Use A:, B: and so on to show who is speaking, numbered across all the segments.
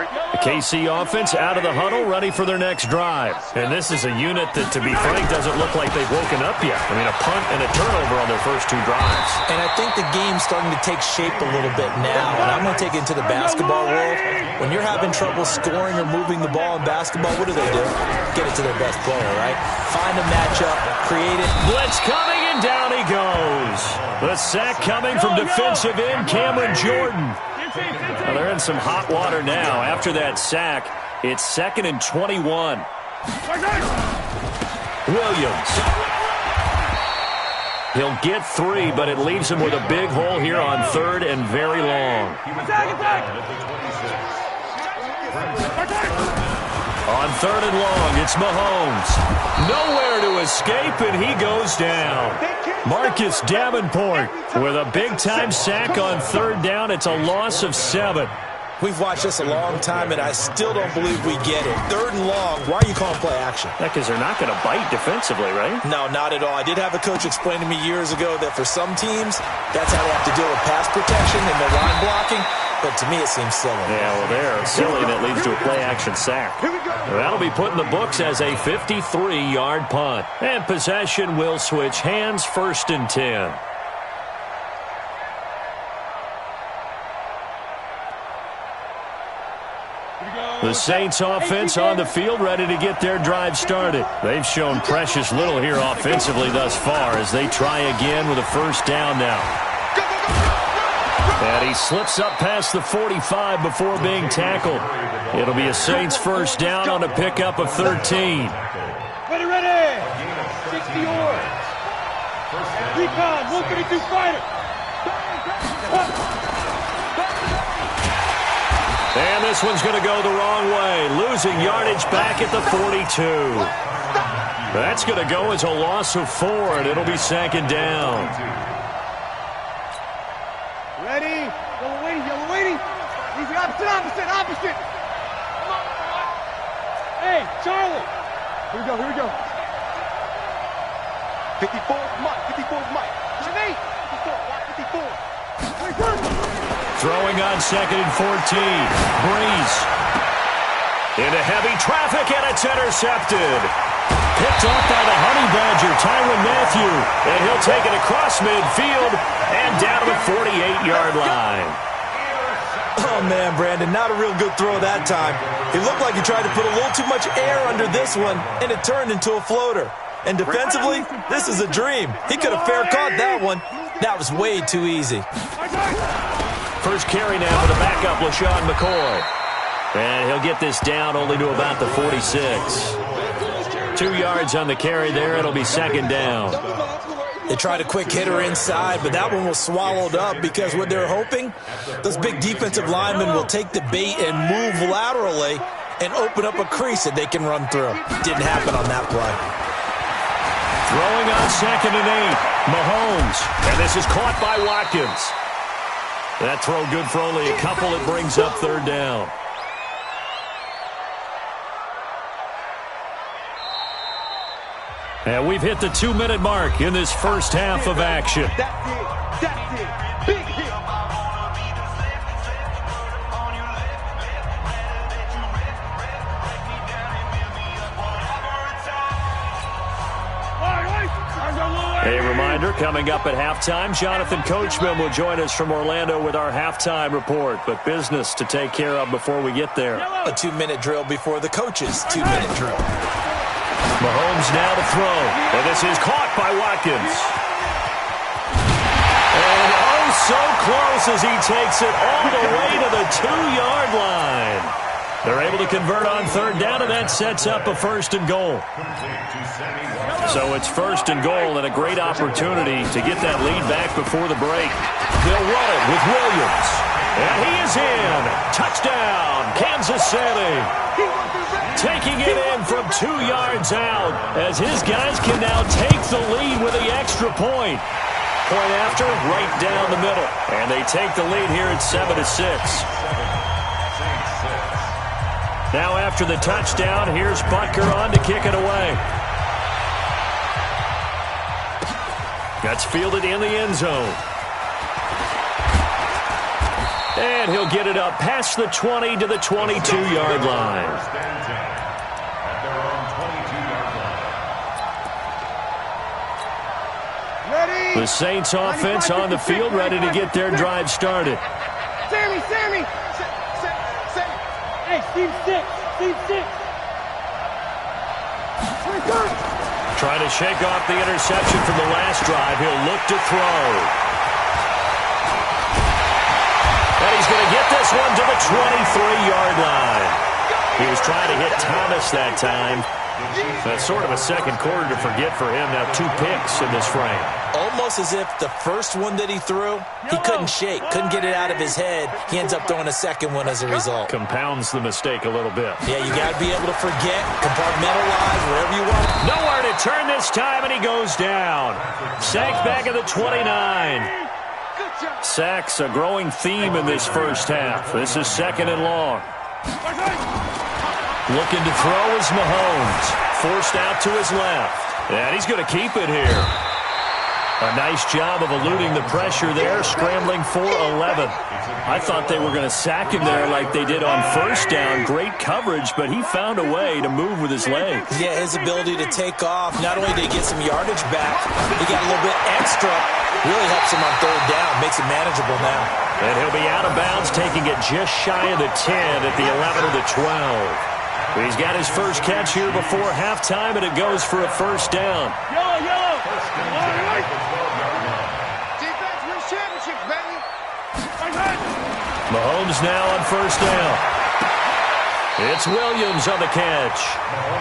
A: The KC offense out of the huddle, ready for their next drive. And this is a unit that, to be frank, doesn't look like they've woken up yet. I mean, a punt and a turnover on their first 2 drives.
B: And I think the game's starting to take shape a little bit now. And I'm going to take it into the basketball world. When you're having trouble scoring or moving the ball in basketball, what do? Get it to their best player, right? Find a matchup, create it.
A: Blitz coming, and down he goes. The sack coming from defensive end Cameron Jordan. Well, they're in some hot water now. After that sack, it's 2nd and 21. Williams. He'll get 3, but it leaves him with a big hole here on 3rd and very long. On 3rd and long, it's Mahomes. Nowhere to escape, and he goes down. Marcus Davenport with a big-time sack on 3rd down. It's a loss of 7.
B: We've watched this a long time, and I still don't believe we get it. 3rd and long, why are you calling play action?
A: Because they're not going to bite defensively, right?
B: No, not at all. I did have a coach explain to me years ago that for some teams, that's how they have to deal with pass protection and their line blocking. But to me, it seems silly. Yeah,
A: well, they're silly, and it leads to a play-action sack. That'll be put in the books as a 53-yard punt. And possession will switch hands, 1st and 10. The Saints offense on the field, ready to get their drive started. They've shown precious little here offensively thus far as they try again with a 1st down now. And he slips up past the 45 before being tackled. It'll be a Saints 1st down on a pickup of 13.
C: Ready! 60 yards. Recon, 132 fighter.
A: And this one's going to go the wrong way, losing yardage back at the 42. That's going to go as a loss of 4, and it'll be 2nd down.
C: Ready? Yellow waiting. He's opposite. Hey, Charlie. Here we go. 54, Mike. 54.
A: Throwing on 2nd and 14. Breeze. Into heavy traffic, and it's intercepted. Picked off by the Honey Badger, Tyrann Mathieu. And he'll take it across midfield and down to the 48-yard line.
B: Oh, man, Brandon, not a real good throw that time. It looked like he tried to put a little too much air under this one, and it turned into a floater. And defensively, this is a dream. He could have fair caught that one. That was way too easy.
A: First carry now for the backup, LaShawn McCoy. And he'll get this down only to about the 46. 2 yards on the carry there. It'll be 2nd down.
B: They tried a quick hitter inside, but that one was swallowed up because what they're hoping, those big defensive linemen will take the bait and move laterally and open up a crease that they can run through. Didn't happen on that play.
A: Throwing on 2nd and 8. Mahomes. And this is caught by Watkins. That throw good for only a couple. It brings up 3rd down. And we've hit the 2-minute mark in this first half of action.
C: That's it. Big hit.
A: A reminder, coming up at halftime, Jonathan Coachman will join us from Orlando with our halftime report. But business to take care of before we get there.
B: A 2-minute drill before the coach's 2-minute drill.
A: Mahomes now to throw. And this is caught by Watkins. And oh, so close as he takes it all the way to the 2-yard line. They're able to convert on 3rd down, and that sets up a 1st and goal. So it's 1st and goal, and a great opportunity to get that lead back before the break. They'll run it with Williams. And he is in. Touchdown, Kansas City. Taking it in from 2 yards out as his guys can now take the lead with the extra point. Point after, right down the middle. And they take the lead here at 7-6. Now after the touchdown, here's Butker on to kick it away. That's fielded in the end zone. And he'll get it up past the 20 to the 22-yard line. The Saints offense on the field, ready to get their drive started.
C: Sammy! Hey, Steve 6.
A: Trying to shake off the interception from the last drive. He'll look to throw. And he's going to get this one to the 23-yard line. He was trying to hit Thomas that time. That's sort of a second quarter to forget for him. Now 2 picks in this frame.
B: Almost as if the first one that he threw, he couldn't shake, couldn't get it out of his head. He ends up throwing a second one as a result.
A: Compounds the mistake a little bit.
B: Yeah, you got to be able to forget, compartmentalize, wherever you want.
A: Nowhere to turn this time, and he goes down. Sacked back at the 29. Sacks a growing theme in this first half. This is 2nd and long. Looking to throw is Mahomes. Forced out to his left. And he's going to keep it here. A nice job of eluding the pressure there, scrambling for 11. I thought they were going to sack him there like they did on first down. Great coverage, but he found a way to move with his legs.
B: Yeah, his ability to take off. Not only did he get some yardage back, he got a little bit extra. Really helps him on 3rd down. Makes it manageable now.
A: And he'll be out of bounds, taking it just shy of the 10 at the 11 of the 12. He's got his first catch here before halftime, and it goes for a first down.
C: Yellow! Defense wins championships, baby!
A: Mahomes now on first down. It's Williams on the catch.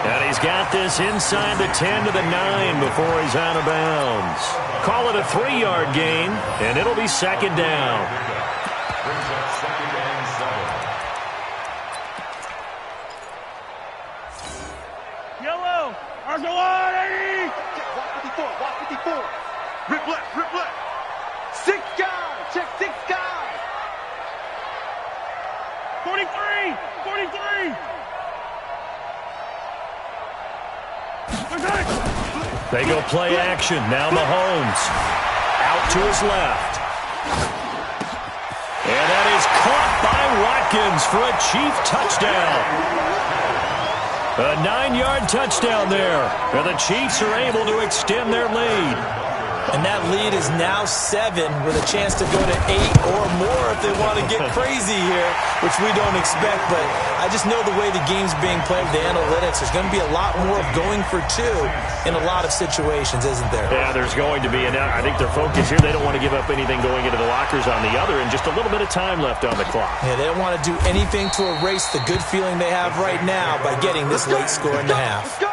A: And he's got this inside the 10 to the 9 before he's out of bounds. Call it a 3-yard gain, and it'll be 2nd down.
C: Yellow! Argelati! Watch 54. Rip left. 6 guys! Check 6 guys! 43!
A: They go play action. Now Mahomes. Out to his left. And that is caught by Watkins for a Chief touchdown. A 9-yard touchdown there. And the Chiefs are able to extend their lead.
B: And that lead is now 7 with a chance to go to 8 or more if they want to get crazy here, which we don't expect. But I just know the way the game's being played, the analytics, there's going to be a lot more of going for 2 in a lot of situations, isn't there?
A: Yeah, there's going to be. And I think their focus here, they don't want to give up anything going into the lockers on the other, and just a little bit of time left on the clock.
B: Yeah, they don't want to do anything to erase the good feeling they have right now by getting this late score in the half.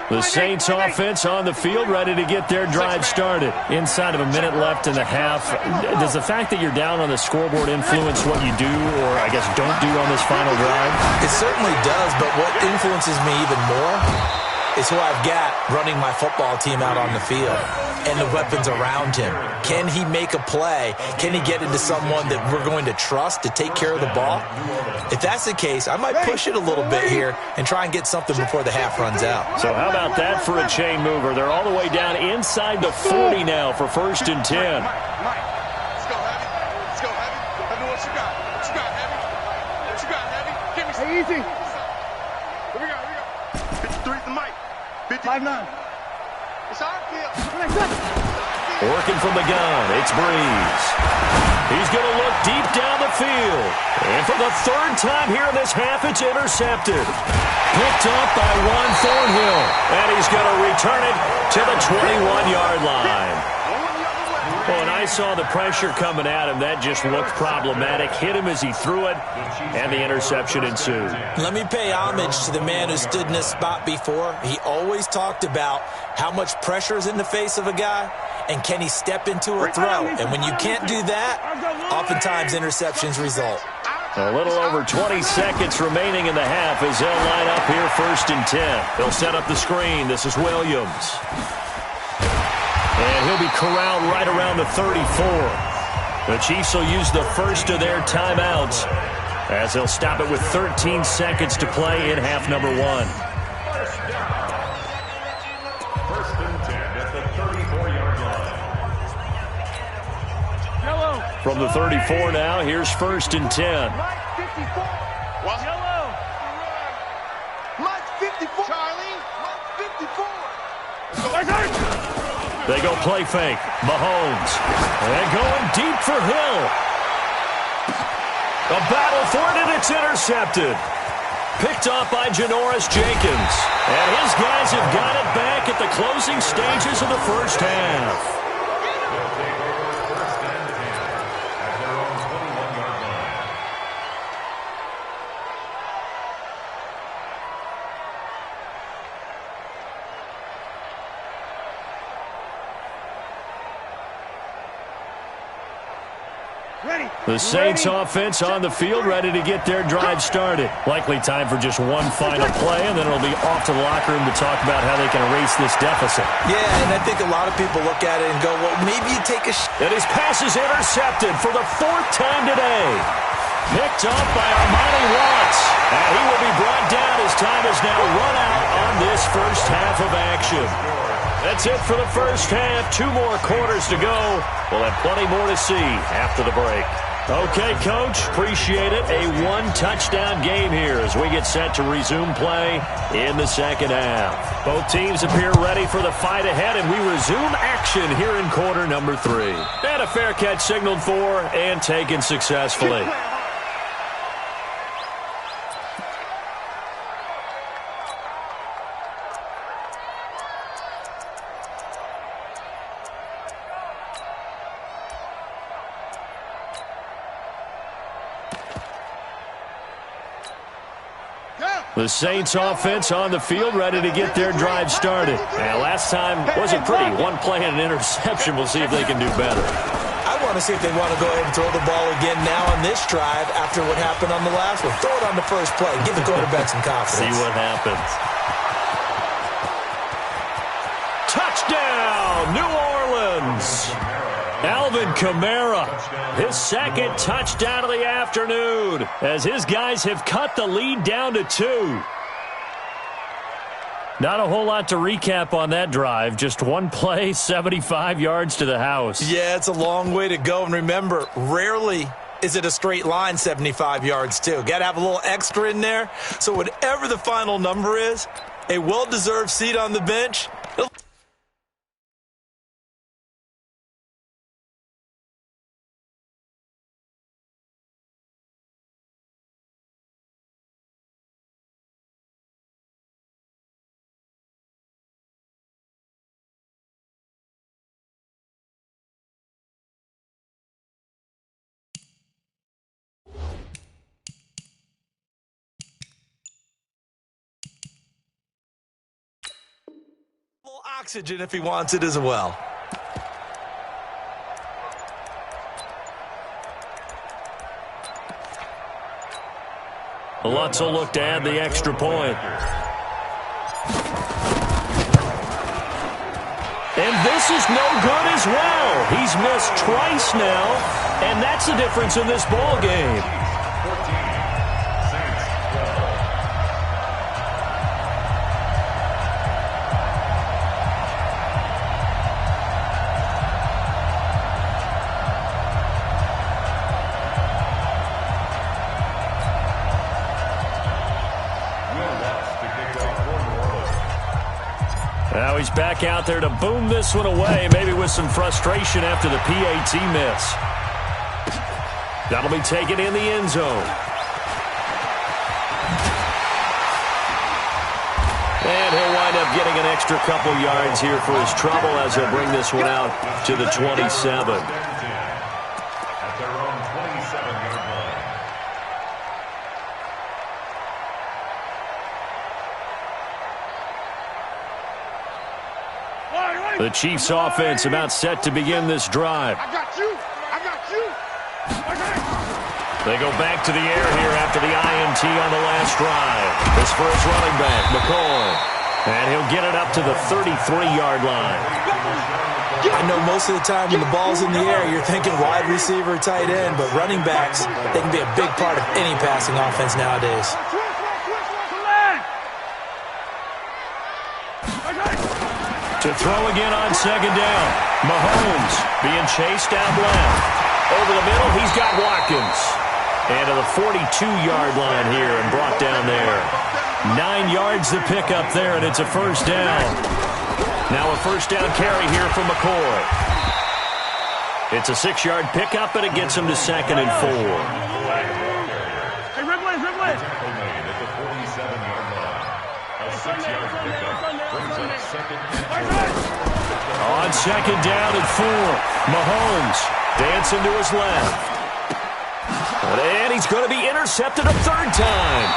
A: The Saints offense on the field, ready to get their drive started. Inside of a minute left in the half. Does the fact that you're down on the scoreboard influence what you do, or I guess don't do on this final drive?
B: It certainly does, but what influences me even more is who I've got running my football team out on the field and the weapons around him. Can he make a play? Can he get into someone that we're going to trust to take care of the ball? If that's the case, I might push it a little bit here and try and get something before the half runs out.
A: So how about that for a chain mover? They're all the way down inside the 40 now for 1st and 10.
C: Let's go, Heavy. Let's go, Heavy. Heavy, what you got? What you got, Heavy? What you got, Heavy? Give me some. Hey, easy. Here we go. 53 to Mike. 5'9". It's our kill.
A: Working from the gun, it's Breeze. He's going to look deep down the field. And for the 3rd time here in this half, it's intercepted. Picked up by Juan Thornhill. And he's going to return it to the 21-yard line. Well, and I saw the pressure coming at him. That just looked problematic. Hit him as he threw it, and the interception ensued.
B: Let me pay homage to the man who stood in this spot before. He always talked about how much pressure is in the face of a guy, and can he step into a throw. And when you can't do that, oftentimes interceptions result.
A: A little over 20 seconds remaining in the half as they'll line up here 1st and 10. They'll set up the screen. This is Williams. And he'll be corralled right around the 34. The Chiefs will use the first of their timeouts as they'll stop it with 13 seconds to play in half number one.
D: First and 10 at the 34-yard line.
C: Yellow.
A: From the 34 now, here's first and 10.
C: Mike 54. What? Yellow. Mike 54. Charlie. Mike 54.
A: They go play fake. Mahomes. And going deep for Hill. A battle for it, and it's intercepted. Picked off by Janoris Jenkins. And his guys have got it back at the closing stages of the first half. The Saints offense on the field, ready to get their drive started. Likely time for just one final play, and then it'll be off to the locker room to talk about how they can erase this deficit.
B: Yeah, and I think a lot of people look at it and go, well, maybe you take a
A: And his pass is intercepted for the fourth time today. Picked off by Armani Watts. And he will be brought down as time has now run out on this first half of action. That's it for the first half. 2 more quarters to go. We'll have plenty more to see after the break. Okay, Coach, appreciate it. A 1-touchdown game here as we get set to resume play in the second half. Both teams appear ready for the fight ahead, and we resume action here in quarter number 3. And a fair catch signaled for and taken successfully. The Saints offense on the field, ready to get their drive started. And last time wasn't pretty. One play and an interception. We'll see if they can do better.
B: I want to see if they want to go ahead and throw the ball again now on this drive after what happened on the last one. Throw it on the first play. Give the quarterback some confidence.
A: See what happens. Touchdown, New Orleans. Alvin Kamara, his second touchdown of the afternoon, as his guys have cut the lead down to 2. Not a whole lot to recap on that drive. Just one play, 75 yards to the house.
B: Yeah, it's a long way to go. And remember, rarely is it a straight line 75 yards, too. Got to have a little extra in there. So whatever the final number is, a well-deserved seat on the bench. Oxygen if he wants it as well.
A: Lutz will look to add the extra point. And this is no good as well. He's missed twice now, and that's the difference in this ball game. Now he's back out there to boom this one away, maybe with some frustration after the PAT miss. That'll be taken in the end zone. And he'll wind up getting an extra couple yards here for his trouble as he'll bring this one out to the 27. The Chiefs offense about set to begin this drive.
C: I got you. I got you.
A: They go back to the air here after the INT on the last drive. This for his running back, McCoy. And he'll get it up to the 33-yard line.
B: I know most of the time when the ball's in the air, you're thinking wide receiver, tight end, but running backs, they can be a big part of any passing offense nowadays.
A: To throw again on second down. Mahomes being chased out left. Over the middle, he's got Watkins. And to the 42-yard line here and brought down there. 9 yards to pick up there, and it's a first down. Now a first down carry here from McCoy. It's a 6-yard pickup, and it gets him to 2nd and 4.
C: Hey, Red Blaze, Red Blaze.
D: At the 47-yard line. A 6-yard pickup brings up 2nd and 4.
A: On second down and 4, Mahomes dancing to his left. And he's going to be intercepted a third time.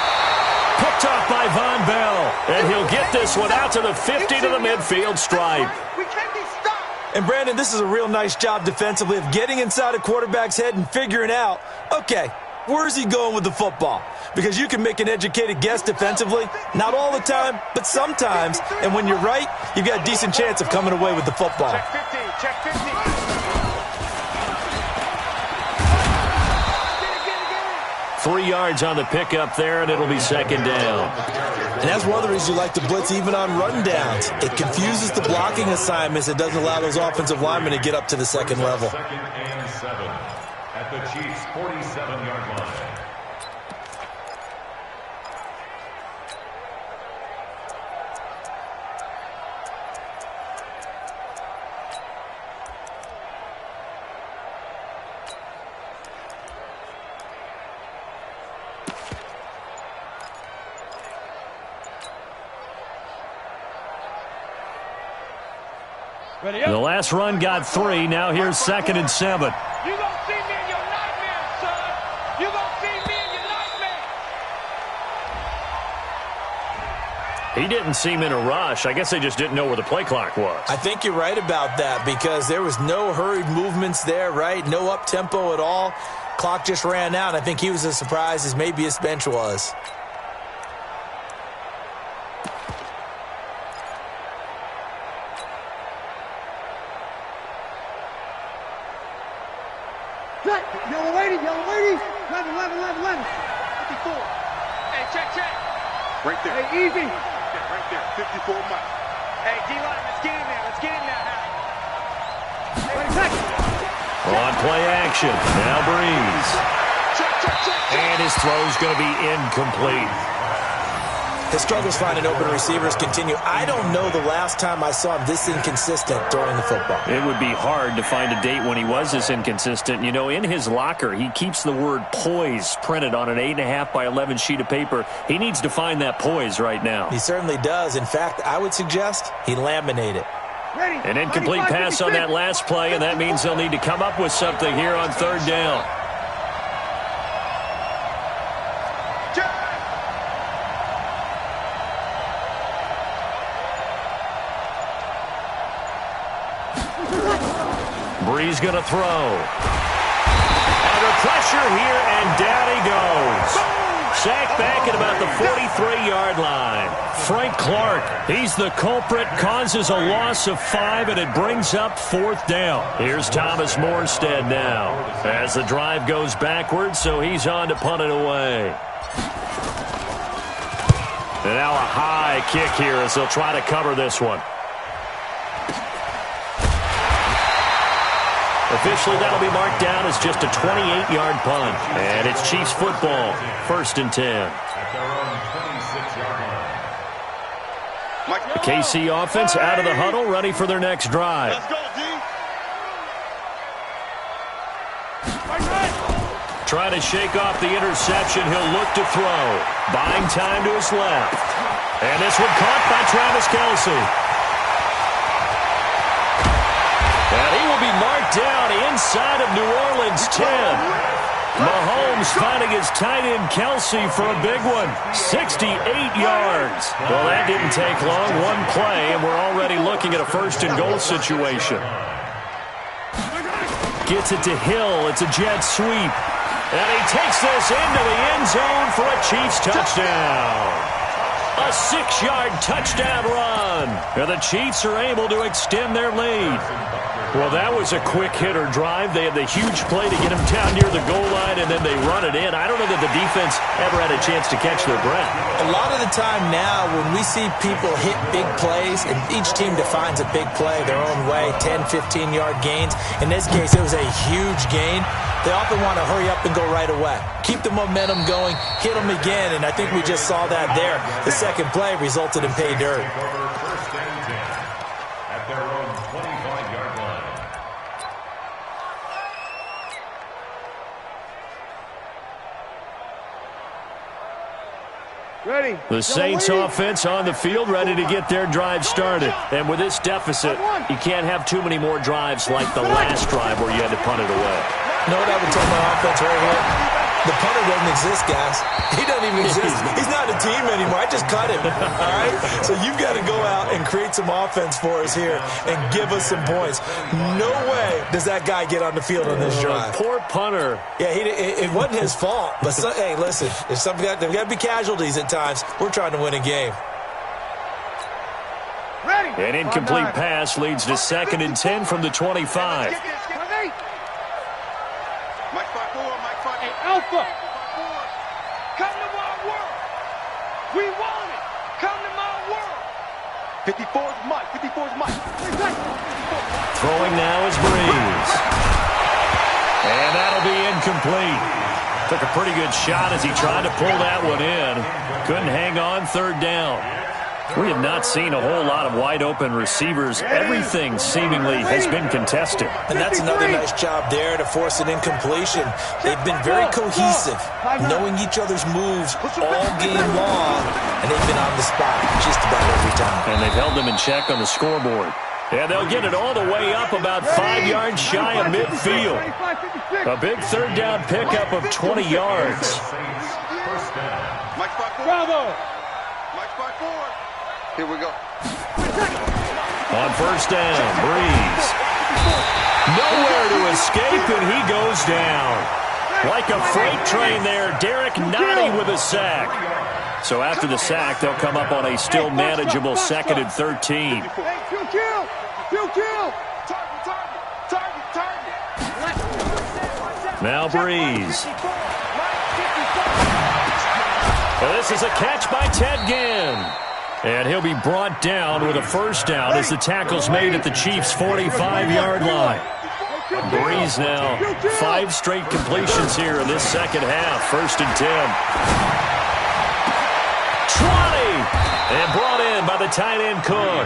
A: Picked off by Von Bell. And he'll get this one out to the 50 to the midfield stripe.
C: We can't be stopped.
B: And, Brandon, this is a real nice job defensively of getting inside a quarterback's head and figuring out, okay, where's he going with the football? Because you can make an educated guess defensively, not all the time, but sometimes. And when you're right, you've got a decent chance of coming away with the football.
C: Check 15, check 15.
A: 3 yards on the pickup there, and it'll be second down.
B: And that's one of the reasons you like to blitz even on run downs. It confuses the blocking assignments. It doesn't allow those offensive linemen to get up to the second level.
D: 2nd and 7 at the Chiefs' 47-yard line.
A: The last run got 3. Now here's 2nd and 7.
C: You gonna see me in your nightmare, son. You gonna see me in your nightmare.
A: He didn't seem in a rush. I guess they just didn't know where the play clock was.
B: I think you're right about that because there was no hurried movements there, right? No up-tempo at all. Clock just ran out. I think he was as surprised as maybe his bench was.
E: Yellow lady, 11, 54.
C: Hey, check.
D: Right there.
E: Hey, easy.
D: Yeah, right there. 54 miles.
C: Hey, D-line, let's get in there. Let's get in there now.
E: Wait a second.
A: On play action. Now Breeze.
C: Check.
A: And his throw's going to be incomplete.
B: His struggles finding open receivers continue. I don't know the last time I saw him this inconsistent throwing the football.
A: It would be hard to find a date when he was this inconsistent. You know, in his locker, he keeps the word poise printed on an 8.5 by 11 sheet of paper. He needs to find that poise right now.
B: He certainly does. In fact, I would suggest he laminate it.
E: Ready.
A: An incomplete
E: 95,
A: pass on
E: 56.
A: that last play, and that means they'll need to come up with something here on third down. Breeze going to throw. Under pressure here, and down he goes. Sacked back at about the 43-yard line. Frank Clark, he's the culprit, causes a loss of 5, and it brings up fourth down. Here's Thomas Morstead now as the drive goes backwards, so he's on to punt it away. And now a high kick here as they'll try to cover this one. Officially, that'll be marked down as just a 28-yard punt. And it's Chiefs football, 1st and 10. The KC offense out of the huddle, ready for their next drive.
C: Let's go, D.
A: Trying to shake off the interception. He'll look to throw. Buying time to his left. And this one caught by Travis Kelce. And he will be marked down inside of New Orleans 10. Mahomes finding his tight end Kelce for a big one. 68 yards. Well, that didn't take long. One play, and we're already looking at a 1st and goal situation. Gets it to Hill. It's a jet sweep. And he takes this into the end zone for a Chiefs touchdown. A 6-yard touchdown run. And the Chiefs are able to extend their lead. Well, that was a quick hitter drive. They had the huge play to get him down near the goal line, and then they run it in. I don't know that the defense ever had a chance to catch their breath.
B: A lot of the time now when we see people hit big plays, and each team defines a big play their own way, 10, 15-yard gains. In this case, it was a huge gain. They often want to hurry up and go right away. Keep the momentum going, hit them again, and I think we just saw that there. The second play resulted in pay dirt.
D: At their own 25-yard line.
E: Ready.
A: The Saints offense on the field, ready to get their drive started. And with this deficit, you can't have too many more drives like the last drive where you had to punt it away.
B: You know what I would tell my offense right here? The punter doesn't exist, guys. He doesn't even exist. He's not a team anymore. I just cut him, all right? So you've got to go out and create some offense for us here and give us some points. No way does that guy get on the field on this drive.
A: Poor punter.
B: Yeah, it wasn't his fault. But, hey, listen, there's got to be casualties at times. We're trying to win a game.
E: Ready.
A: An incomplete pass leads to 2nd and 10 from the 25.
E: Alpha, come to my world. We want it. Come to my world. 54's Mike. 54's Mike.
A: Throwing now is Breeze. And that'll be incomplete. Took a pretty good shot as he tried to pull that one in. Couldn't hang on 3rd down. We have not seen a whole lot of wide-open receivers. Everything seemingly has been contested.
B: And that's another nice job there to force an incompletion. They've been very cohesive, knowing each other's moves all game long, and they've been on the spot just about every time.
A: And they've held them in check on the scoreboard. And they'll get it all the way up about 5 yards shy of midfield. A big 3rd down pickup of 20 yards.
E: Bravo.
C: Here we go.
A: On 1st down, Breeze. Nowhere to escape, and he goes down. Like a freight train there, Derek Nottie with a sack. So after the sack, they'll come up on a still manageable 2nd and 13. Now Breeze. Well, this is a catch by Ted Ginn. And he'll be brought down with a 1st down as the tackle's made at the Chiefs' 45-yard line. Breeze now 5 straight completions here in this 2nd half. 1st and 10. 20! And brought in by the tight end Cook.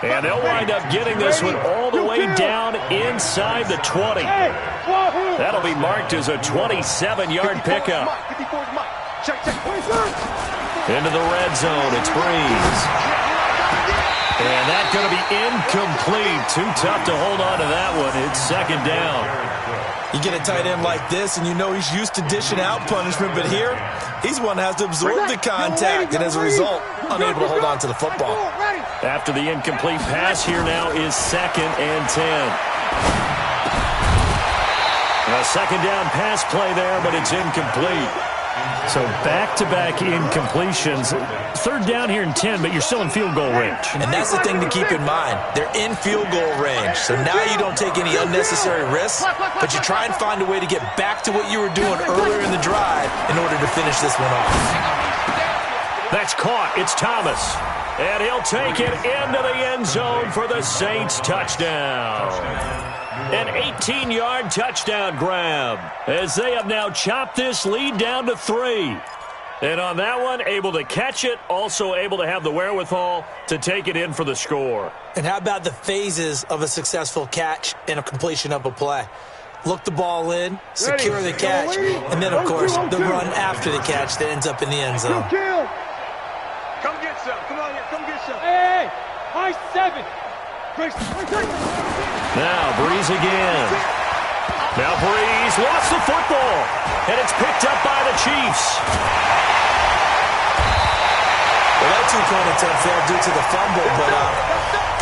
A: And they'll wind up getting this one all the way down inside the 20. That'll be marked as a 27-yard pickup. Into the red zone, it's Breeze. And that's going to be incomplete. Too tough to hold on to that one. It's 2nd down.
B: You get a tight end like this, and you know he's used to dishing out punishment, but here, he's one that has to absorb the contact, and as a result, unable to hold on to the football.
A: After the incomplete pass, here now is 2nd and 10. A 2nd down pass play there, but it's incomplete. So back-to-back incompletions. 3rd down here in 10, but you're still in field goal range.
B: And that's the thing to keep in mind. They're in field goal range. So now you don't take any unnecessary risks, but you try and find a way to get back to what you were doing earlier in the drive in order to finish this one off.
A: That's caught. It's Thomas. And he'll take it into the end zone for the Saints touchdown. An 18-yard touchdown grab as they have now chopped this lead down to 3. And on that one, able to catch it, also able to have the wherewithal to take it in for the score.
B: And how about the phases of a successful catch and a completion of a play? Look the ball in, secure the catch, and then, of course, the run after the catch that ends up in the end zone.
C: Come get some. Come on here. Come get some.
E: Hey, high 7.
A: Now Breeze again. Now Breeze lost the football, and it's picked up by the Chiefs.
B: Well, that two-point attempt failed due to the fumble, but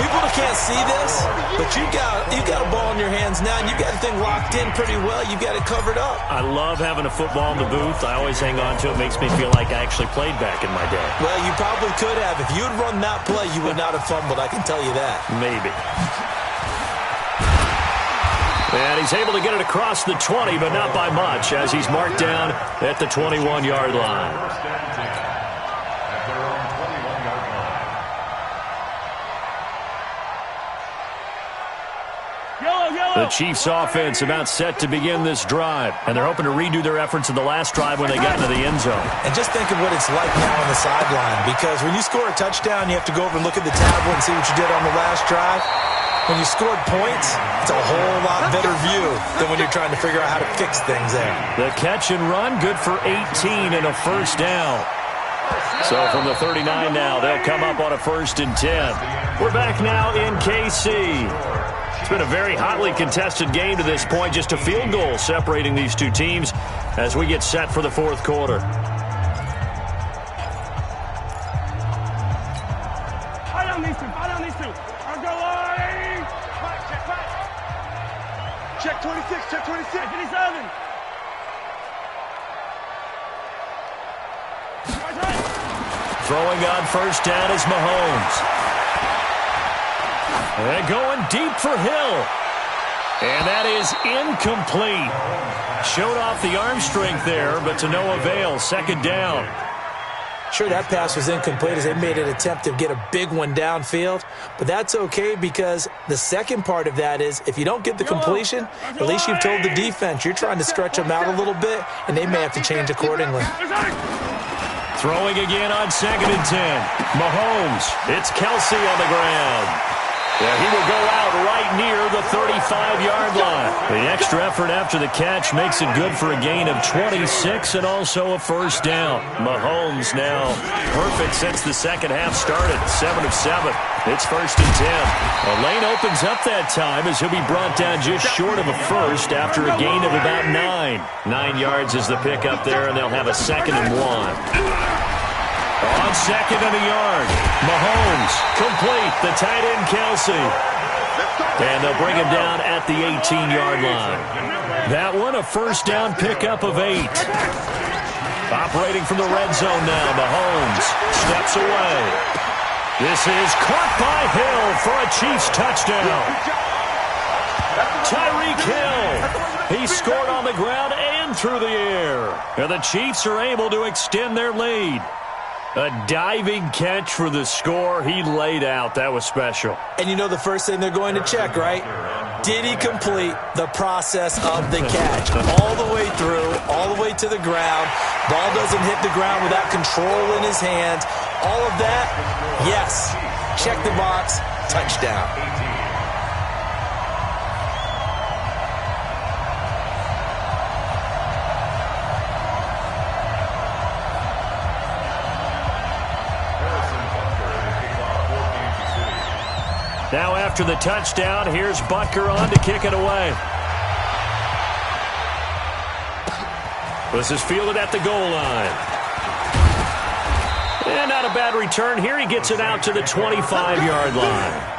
B: people that can't see this, but you got a ball in your hands now, and you got the thing locked in pretty well. You got it covered up.
A: I love having a football in the booth. I always hang on to it. It makes me feel like I actually played back in my day.
B: Well, you probably could have. If you had run that play, you would not have fumbled. I can tell you that.
A: Maybe. And he's able to get it across the 20, but not by much, as he's marked down at the 21-yard line.
D: At their own 21-yard line.
A: The Chiefs' offense about set to begin this drive, and they're hoping to redo their efforts in the last drive when they got into the end zone.
B: And just think of what it's like now on the sideline, because when you score a touchdown, you have to go over and look at the tablet and see what you did on the last drive. When you scored points, it's a whole lot better view than when you're trying to figure out how to fix things there.
A: The catch and run, good for 18 and a first down. So from the 39 now, they'll come up on a 1st and 10. We're back now in KC. It's been a very hotly contested game to this point, just a field goal separating these two teams as we get set for the 4th quarter.
C: Check 26, check 26. 57.
A: Throwing on 1st down is Mahomes. And going deep for Hill. And that is incomplete. Showed off the arm strength there, but to no avail. 2nd down.
B: Sure, that pass was incomplete as they made an attempt to get a big one downfield, but that's okay because the second part of that is if you don't get the completion, at least you've told the defense you're trying to stretch them out a little bit, and they may have to change accordingly.
A: Throwing again on 2nd and 10. Mahomes, it's Kelsey on the ground. Yeah, he will go out right near the 35-yard line. The extra effort after the catch makes it good for a gain of 26 and also a 1st down. Mahomes now perfect since the second half started. 7 of 7. It's 1st and 10. A lane opens up that time as he'll be brought down just short of a first after a gain of about 9. 9 yards is the pickup there, and they'll have a 2nd and 1. On 2nd and a yard, Mahomes, complete, the tight end Kelsey. And they'll bring him down at the 18-yard line. That one, a 1st down pickup of 8. Operating from the red zone now, Mahomes steps away. This is caught by Hill for a Chiefs touchdown. Tyreek Hill, he scored on the ground and through the air. And the Chiefs are able to extend their lead. A diving catch for the score. He laid out. That was special.
B: And you know the first thing they're going to check, right? Did he complete the process of the catch? All the way through, all the way to the ground. Ball doesn't hit the ground without control in his hands. All of that, yes. Check the box. Touchdown.
A: Now after the touchdown, here's Butker on to kick it away. This is fielded at the goal line. And not a bad return here. He gets it out to the 25-yard line.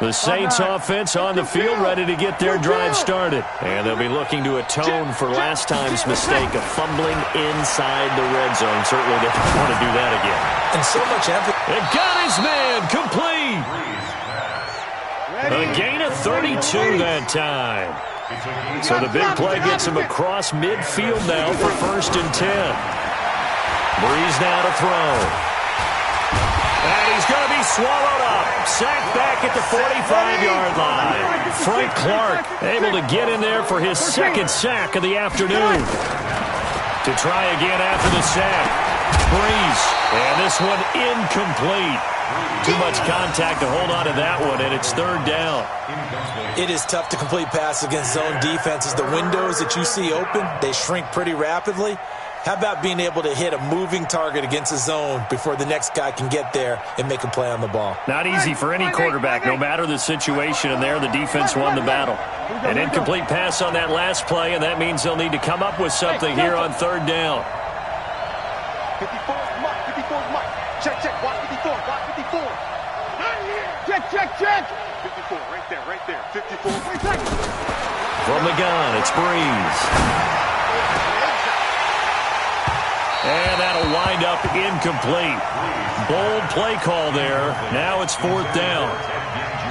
A: The Saints offense on the field, ready to get their drive started. And they'll be looking to atone for last time's mistake of fumbling inside the red zone. Certainly they don't want to do that again.
B: And so much effort.
A: And got his man complete. A gain of 32 that time. So the big play gets him across midfield now for 1st and 10. Breeze now to throw. And he's going to be swallowed up. Sacked back at the 45-yard line. Frank Clark able to get in there for his 2nd sack of the afternoon. To try again after the sack. Breeze. And this one incomplete. Too much contact to hold on to that one, and it's 3rd down.
B: It is tough to complete passes against zone defenses. The windows that you see open, they shrink pretty rapidly. How about being able to hit a moving target against a zone before the next guy can get there and make a play on the ball?
A: Not easy for any quarterback, no matter the situation, and there the defense won the battle. An incomplete pass on that last play, and that means they'll need to come up with something here on 3rd down.
C: 54's Mike, 54's Mike. Check, check, watch 54, watch 54. Check, check, check. 54, right there, 54.
A: From the gun, it's Breeze. And that'll wind up incomplete. Bold play call there. Now it's 4th down.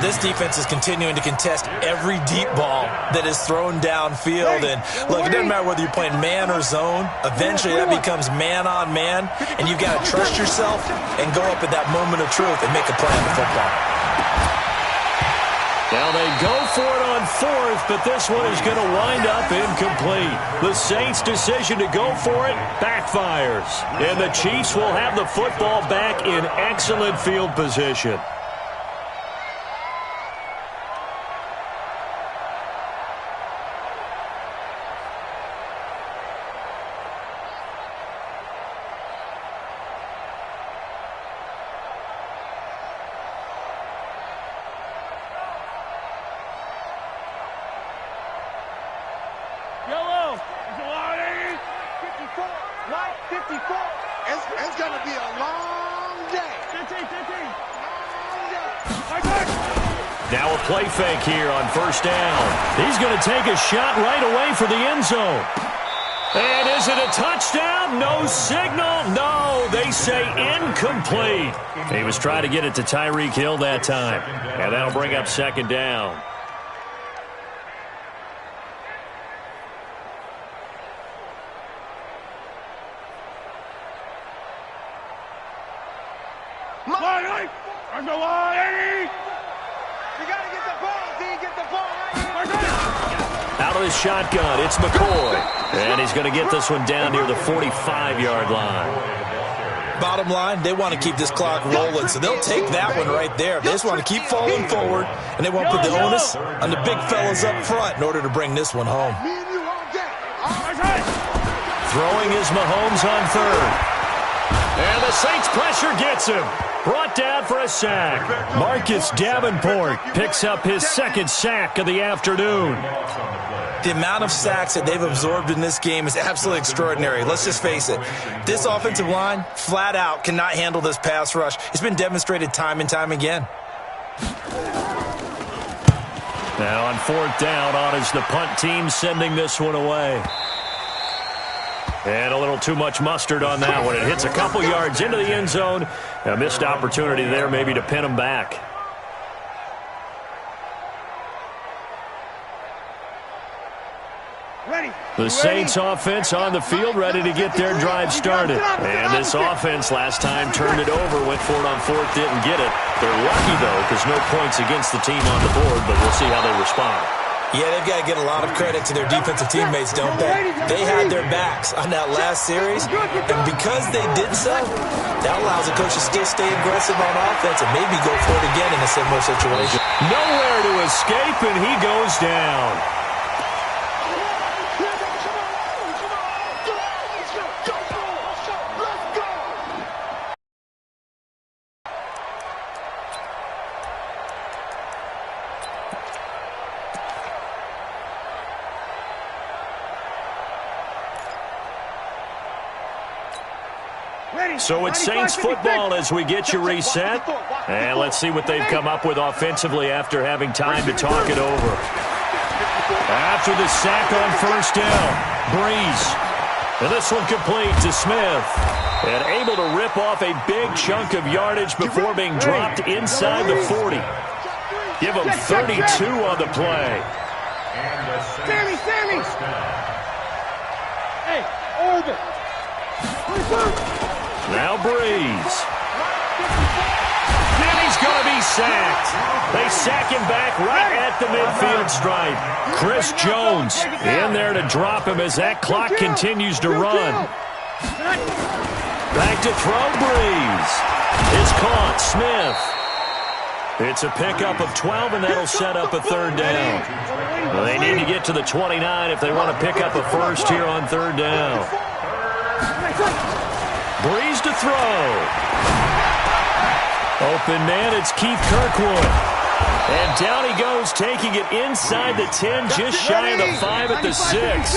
B: This defense is continuing to contest every deep ball that is thrown downfield. And look, it doesn't matter whether you're playing man or zone. Eventually that becomes man on man. And you've got to trust yourself and go up at that moment of truth and make a play on the football.
A: Now they go for it on 4th, but this one is going to wind up incomplete. The Saints' decision to go for it backfires. And the Chiefs will have the football back in excellent field position.
E: Yellow. It's a lot, 54. White, 54. It's going to be a long day. 15. Long day.
A: Now a play fake here on 1st down. He's going to take a shot right away for the end zone. And is it a touchdown? No signal. No, they say incomplete. He was trying to get it to Tyreek Hill that time. And that'll bring up 2nd down.
E: On the line. You got to get the ball, D. Get the ball.
A: Out of the shotgun, it's McCoy. And he's going to get this one down near the 45-yard line.
B: Bottom line, they want to keep this clock rolling, so they'll take that one right there. They just want to keep falling forward, and they want to put the onus on the big fellas up front in order to bring this one home.
A: Throwing is Mahomes on 3rd. And the Saints pressure gets him. Brought down for a sack. Marcus Davenport picks up his 2nd sack of the afternoon.
B: The amount of sacks that they've absorbed in this game is absolutely extraordinary. Let's just face it. This offensive line, flat out, cannot handle this pass rush. It's been demonstrated time and time again.
A: Now on 4th down, on is the punt team sending this one away. And a little too much mustard on that one. It hits a couple yards into the end zone. A missed opportunity there maybe to pin them back. The Saints offense on the field ready to get their drive started. And this offense last time turned it over, went for it on 4th, didn't get it. They're lucky, though, because no points against the team on the board, but we'll see how they respond.
B: Yeah, they've got to get a lot of credit to their defensive teammates, don't they? They had their backs on that last series, and because they did so, that allows the coach to still stay aggressive on offense and maybe go for it again in a similar situation.
A: Nowhere to escape, and he goes down. So it's Saints football as we get you reset. And let's see what they've come up with offensively after having time to talk it over. After the sack on 1st down, Breeze. And this one complete to Smith. And able to rip off a big chunk of yardage before being dropped inside the 40. Give him 32 on the play.
E: Sammy! Hey, Orbit!
A: Now Breeze. And he's going to be sacked. They sack him back right at the midfield stripe. Chris Jones in there to drop him as that clock continues to run. Back to throw Breeze. It's caught. Smith. It's a pickup of 12, and that'll set up a 3rd down. Well, they need to get to the 29 if they want to pick up a first here on 3rd down. Breeze to throw. Open man, it's Keith Kirkwood. And down he goes, taking it inside the 10, just shy of the 5 at the 6.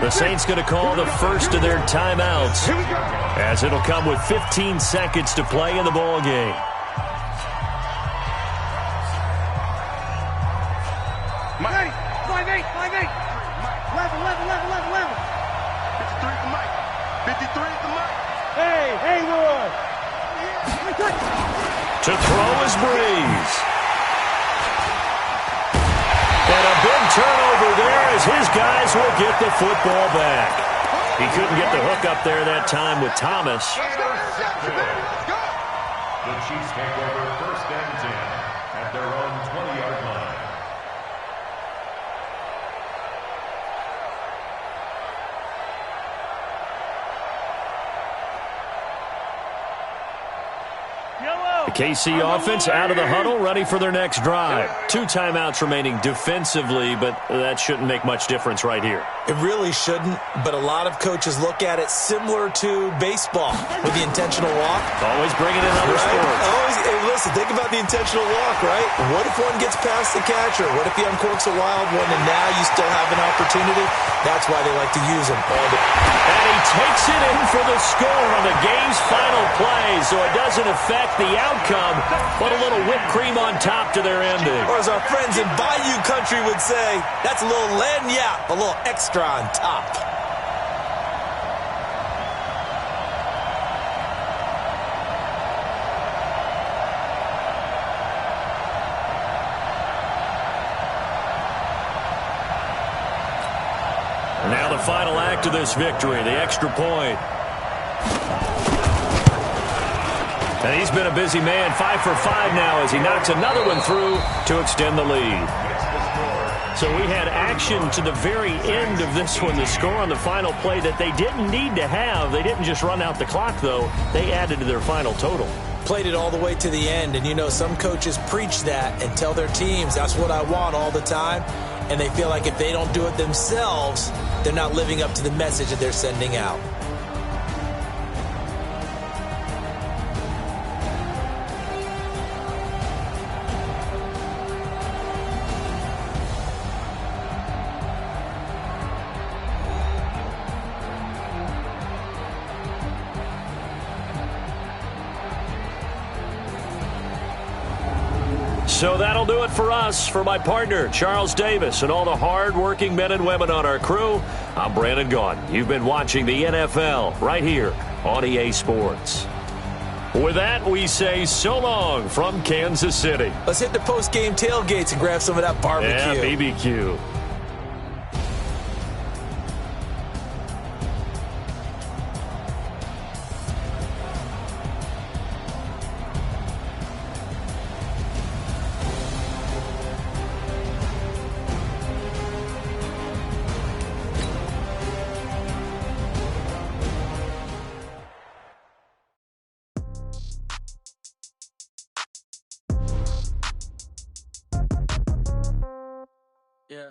A: The Saints going to call the first of their timeouts, as it'll come with 15 seconds to play in the ball game.
E: Five eight. 11.
A: To throw is Breeze. And a big turnover there as his guys will get the football back. He couldn't get the hook up there that time with Thomas.
D: The Chiefs take over 1st and 10 at their own 20-yard line.
A: The KC offense out of the huddle, ready for their next drive. 2 timeouts remaining defensively, but that shouldn't make much difference right here.
B: It really shouldn't, but a lot of coaches look at it similar to baseball with the intentional walk.
A: Always bringing in other sports.
B: Always, hey, listen, think about the intentional walk, right? What if one gets past the catcher? What if he uncorks a wild one and now you still have an opportunity? That's why they like to use them.
A: And he takes it in for the score on the game's final play, so it doesn't affect the outcome, but a little whipped cream on top to their ending.
B: Or as our friends in Bayou Country would say, that's a little lagniappe, a little extra on top.
A: Now the final act of this victory, the extra point. And he's been a busy man, 5 for 5 now as he knocks another one through to extend the lead. So we had action to the very end of this one, the score on the final play that they didn't need to have. They didn't just run out the clock, though. They added to their final total.
B: Played it all the way to the end, and you know some coaches preach that and tell their teams that's what I want all the time, and they feel like if they don't do it themselves, they're not living up to the message that they're sending out.
A: So that'll do it for us. For my partner, Charles Davis, and all the hard-working men and women on our crew, I'm Brandon Gaudin. You've been watching the NFL right here on EA Sports. With that, we say so long from Kansas City.
B: Let's hit the post-game tailgates and grab some of that barbecue.
A: Yeah, BBQ.
F: Yeah.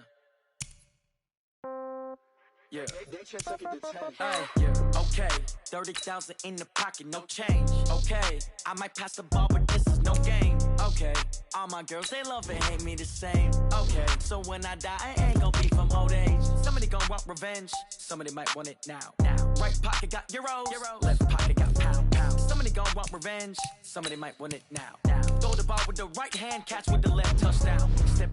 F: Okay, 30,000 in the pocket, no change. Okay, I might pass the ball, but this is no game. Okay, all my girls, they love and hate me the same. Okay, so when I die, I ain't gon' be from old age. Somebody gon' want revenge, somebody might want it now. Right pocket got euros, left pocket got pound. Somebody gon' want revenge, somebody might want it now. Throw the ball with the right hand, catch with the left, touchdown. Step.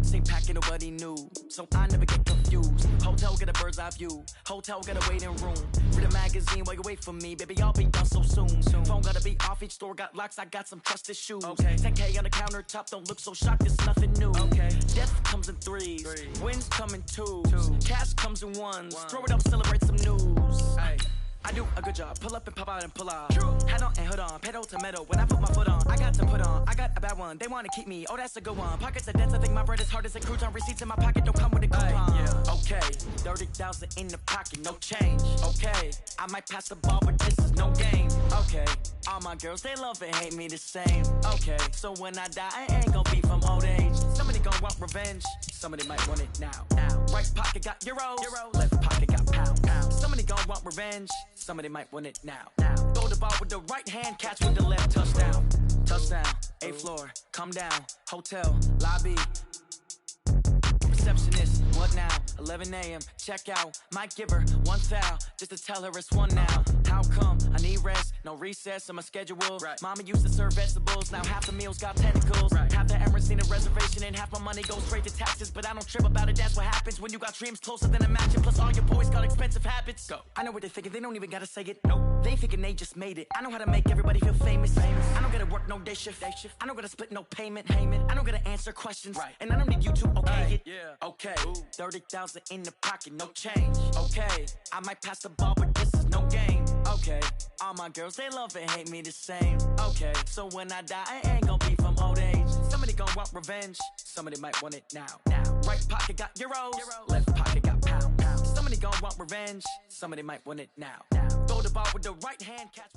F: Same packet, nobody knew, so I never get confused. Hotel got a bird's eye view, hotel got a waiting room. Read a magazine while you wait for me, baby, I'll be done so soon. Phone gotta be off, each store got locks, I got some trusted shoes. 10K on the countertop, don't look so shocked, it's nothing new. Death comes in threes, wins come in twos, cash comes in ones. Throw it up, celebrate some news. I do a good job, pull up and pop out and pull out. Hat on and hood on, pedal to metal. When I put my foot on, I got to put on. I got a bad one, they wanna keep me, oh that's a good one. Pockets are dense, I think my bread is hard as a crouton. Receipts in my pocket don't come with a coupon. Okay, 30,000 in the pocket, no change. Okay, I might pass the ball, but this is no game. Okay, all my girls, they love and hate me the same. Okay, so when I die, I ain't gon' be from old age. Somebody gon' want revenge, somebody might want it now. Right pocket got euros, left pocket got pound. Somebody gon' want revenge, somebody might want it now. Throw the ball with the right hand, catch with the left, touchdown. Touchdown, 8th floor, come down, hotel, lobby. Receptionist, what now? 11 a.m. Check out. Might give her one foul just to tell her it's one now. How come? I need rest. No recess on my schedule. Right. Mama used to serve vegetables. Now half the meals got tentacles. Right. Half the Emirates need a reservation and half my money goes straight to taxes. But I don't trip about it. That's what happens when you got dreams closer than a mansion. Plus all your boys got expensive habits. Go. I know what they're thinking. They don't even gotta say it. No. They thinking they just made it. I know how to make everybody feel famous. I don't gotta work no day shift. I don't gotta split no payment. I don't gotta answer questions. Right. And I don't need you to okay it. Yeah. Okay. 30,000 in the pocket, no change. Okay. I might pass the ball, but this is no game. Okay. All my girls, they love and hate me the same. Okay. So when I die, I ain't gonna be from old age. Somebody gonna want revenge. Somebody might want it now. Right pocket got euros. Left pocket got pound. Somebody gonna want revenge. Somebody might want it now. Throw the ball with the right hand, catch.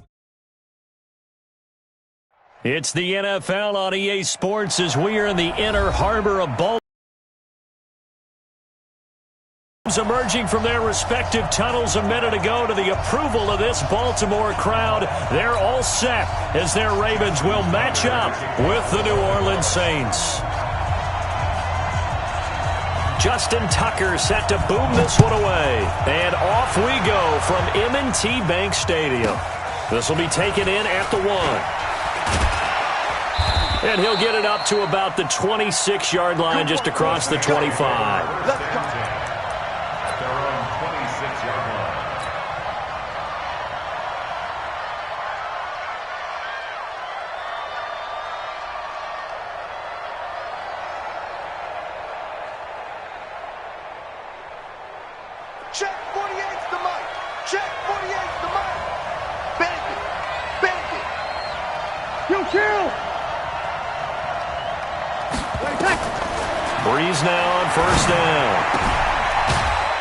A: It's the NFL on EA Sports as we are in the inner harbor of Baltimore. Emerging from their respective tunnels a minute ago to the approval of this Baltimore crowd. They're all set as their Ravens will match up with the New Orleans Saints. Justin Tucker set to boom this one away. And off we go from M&T Bank Stadium. This will be taken in at the 1. And he'll get it up to about the 26-yard line just across the 25.
D: Let's go. At their own 26-yard line.
C: Check 48's the mic. Check 48's the mic. Bend it.
E: Kill.
A: Breeze now on first down.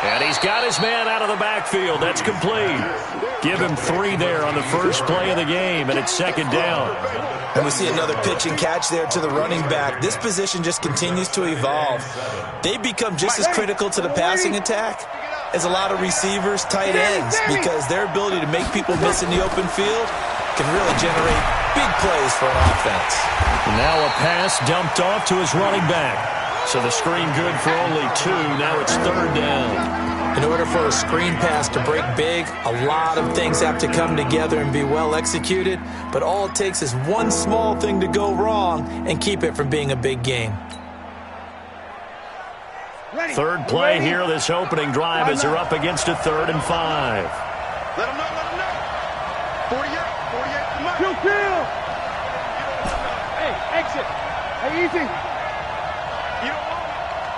A: And he's got his man out of the backfield. That's complete. Give him 3 there on the first play of the game, and it's second down.
B: And we see another pitch and catch there to the running back. This position just continues to evolve. They've become just as critical to the passing attack as a lot of receivers, tight ends, because their ability to make people miss in the open field can really generate big plays for an offense.
A: Now a pass dumped off to his running back. So the screen good for only 2. Now it's third down.
B: In order for a screen pass to break big, a lot of things have to come together and be well executed. But all it takes is one small thing to go wrong and keep it from being a big game.
A: Third play here, this opening drive as they're up against a 3rd and 5.
C: Let him know. 48, come on.
E: Kill. Hey, exit. Hey, easy.
C: You don't want it.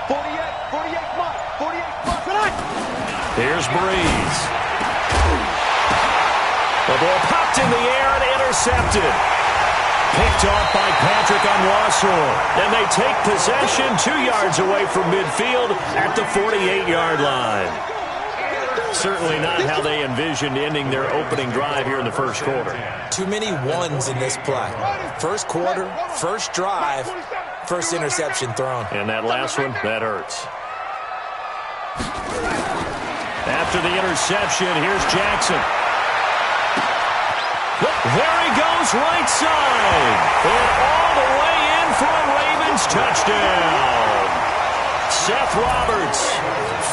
C: 48, come on. 48, come on.
E: Tonight.
A: Here's Breeze. The ball popped in the air and intercepted. Picked off by Patrick Onwuasor. And they take possession 2 yards away from midfield at the 48-yard line. Certainly not how they envisioned ending their opening drive here in the first quarter.
B: Too many ones in this play. First quarter, first drive, first interception thrown.
A: And that last one, that hurts. After the interception, here's Jackson. There he goes, right side. And all the way in for a Ravens touchdown. Seth Roberts,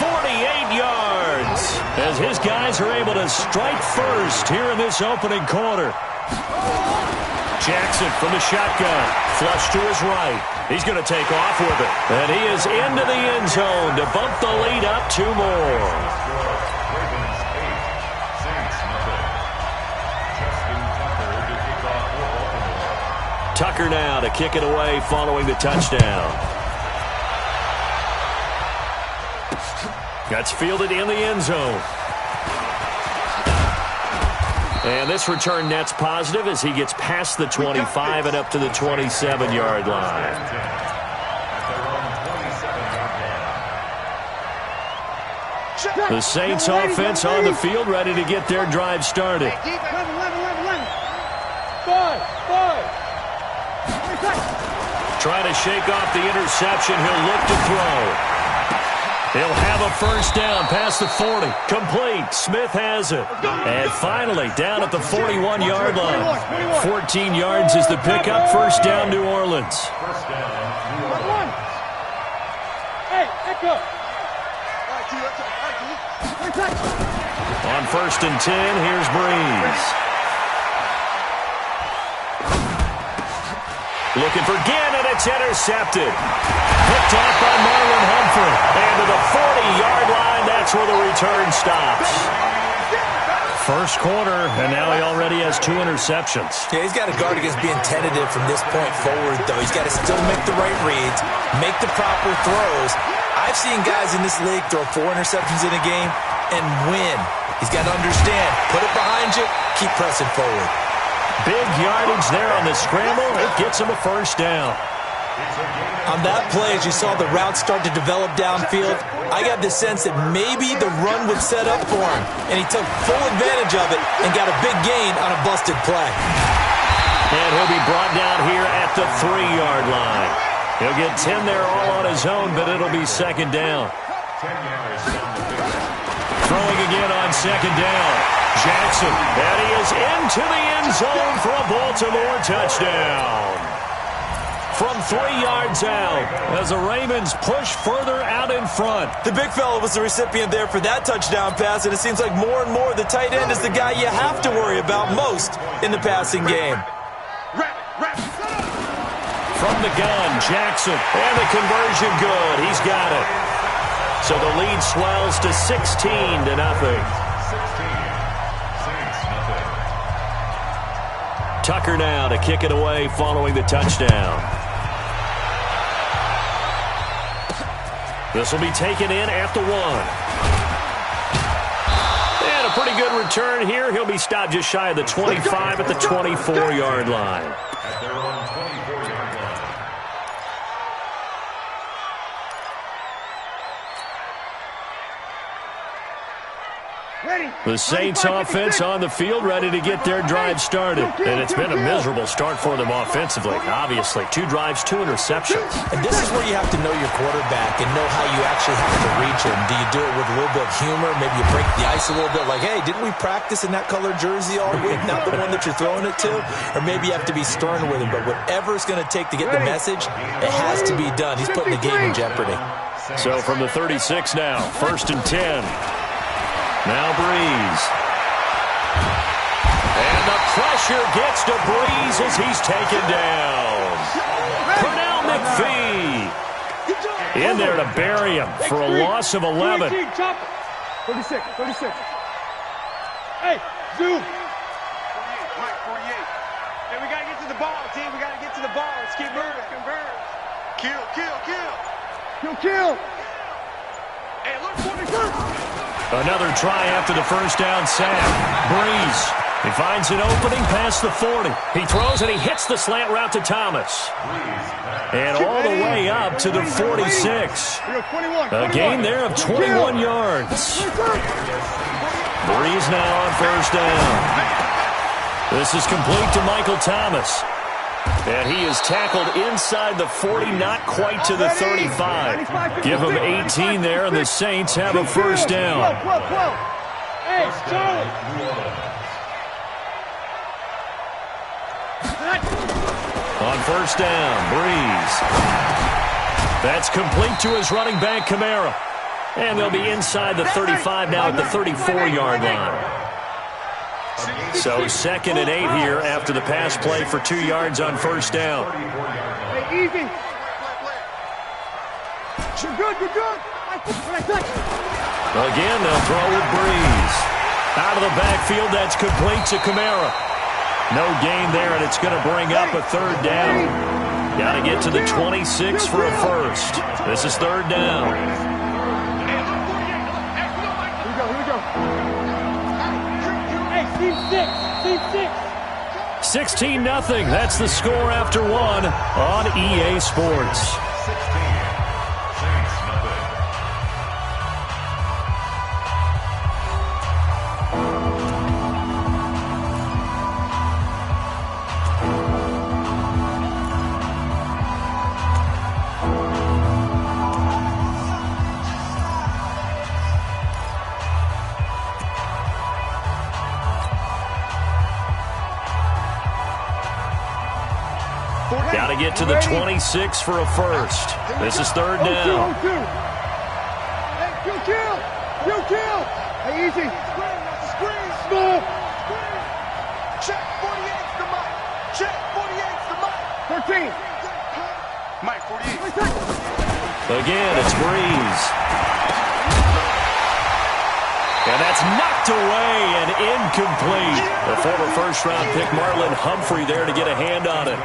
A: 48 yards, as his guys are able to strike first here in this opening quarter. Jackson from the shotgun, flush to his right. He's going to take off with it. And he is into the end zone to bump the lead up 2 more. Tucker now to kick it away following the touchdown. That's fielded in the end zone. And this return net's positive as he gets past the 25 and up to the 27-yard line. The Saints offense on the field ready to get their drive started.
E: 5.
A: Trying to shake off the interception. He'll look to throw. He'll have a first down past the 40. Complete. Smith has it. And finally, down at the 41-yard line. 14 yards is the pickup. First down, New Orleans.
E: Hey, echo.
A: On 1st and 10, here's Breeze. Looking for Gannon, it's intercepted. Picked off by Marlon Humphrey. And to the 40-yard line, that's where the return stops. First quarter, and now he already has 2 interceptions.
B: Yeah, he's got to guard against being tentative from this point forward, though. He's got to still make the right reads, make the proper throws. I've seen guys in this league throw 4 interceptions in a game and win. He's got to understand, put it behind you, keep pressing forward.
A: Big yardage there on the scramble. It gets him a first down.
B: On that play, as you saw the route start to develop downfield, I got the sense that maybe the run would set up for him, and he took full advantage of it and got a big gain on a busted play.
A: And he'll be brought down here at the 3-yard line. He'll get 10 there all on his own, but it'll be second down. Throwing again on second down. Jackson, and he is into the end zone for a Baltimore touchdown. From 3 yards out, as the Ravens push further out in front.
B: The big fella was the recipient there for that touchdown pass, and it seems like more and more the tight end is the guy you have to worry about most in the passing game.
A: From the gun, Jackson, and the conversion good. He's got it. So the lead swells to 16-0. Tucker now to kick it away following the touchdown. This will be taken in at the 1. And a pretty good return here. He'll be stopped just shy of the 25 at the 24-yard line.
D: At their own 24-yard line.
A: The Saints offense on the field, ready to get their drive started. And it's been a miserable start for them offensively. Obviously, 2 drives, 2 interceptions.
B: And this is where you have to know your quarterback and know how you actually have to reach him. Do you do it with a little bit of humor? Maybe you break the ice a little bit like, hey, didn't we practice in that colored jersey all week? Not the one that you're throwing it to? Or maybe you have to be stern with him. But whatever it's going to take to get the message, it has to be done. He's putting the game in jeopardy.
A: So from the 36 now, 1st and 10. Now Breeze. And the pressure gets to Breeze as he's taken down. Pernell McPhee in there to bury him for a loss of 11.
E: 36. Hey, zoom. 48. Hey, we got to get to the ball, team. We got to get to the ball. Let's keep moving. Convert. Kill. Hey, look, 46.
A: Another try after the first down sack. Breeze. He finds an opening past the 40. He throws and he hits the slant route to Thomas. And all the way up to the 46. A gain there of 21 yards. Breeze now on first down. This is complete to Michael Thomas. And he is tackled inside the 40, not quite to the 35. Give him 18 there, and the Saints have a first down.
E: Hey, Charlie.
A: On first down, Breeze. That's complete to his running back, Kamara. And they'll be inside the 35 now at the 34-yard line. So 2nd and 8 here after the pass play for 2 yards on first down.
E: Hey, easy. You're good.
A: Again, they'll throw with Breeze. Out of the backfield, that's complete to Kamara. No gain there, and it's going to bring up a 3rd down. Got to get to the 26 for a first. This is 3rd down.
E: Here we go. Hey, Steve 6.
A: 16-0. That's the score after 1 on EA Sports.
D: 16. Saints, nothing.
A: Got to get to the 26 for a first. This is 3rd down.
E: Hey, kill. Hey, easy. Screen. Small. Check 48's the mic. Check 48's the mic. 13. Mike 48.
A: Again, it's Breeze. And that's knocked away and incomplete. The former first-round pick, Marlon Humphrey, there to get a hand on it.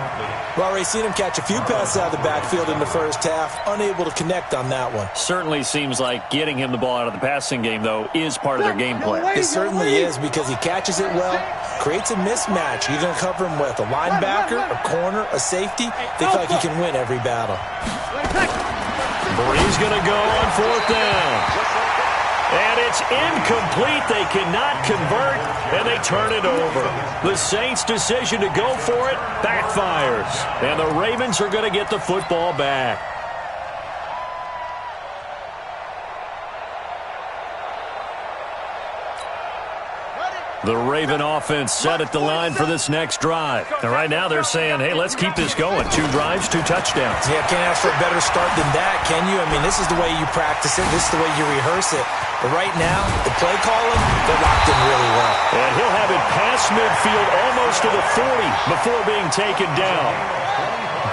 B: Well, Ray, seen him catch a few passes out of the backfield in the first half, unable to connect on that one.
A: Certainly seems like getting him the ball out of the passing game, though, is part of their game plan.
B: It certainly is, because he catches it well, creates a mismatch. You're going to cover him with a linebacker, a corner, a safety. They feel like he can win every battle.
A: Breeze going to go on 4th down. And it's incomplete. They cannot convert, and they turn it over. The Saints' decision to go for it backfires. And the Ravens are going to get the football back. The Raven offense set at the line for this next drive. And right now they're saying, hey, let's keep this going. 2 drives, 2 touchdowns.
B: Yeah, can't ask for a better start than that, can you? I mean, this is the way you practice it. This is the way you rehearse it. But right now, the play calling, they're locked in really well.
A: And he'll have it past midfield almost to the 40 before being taken down.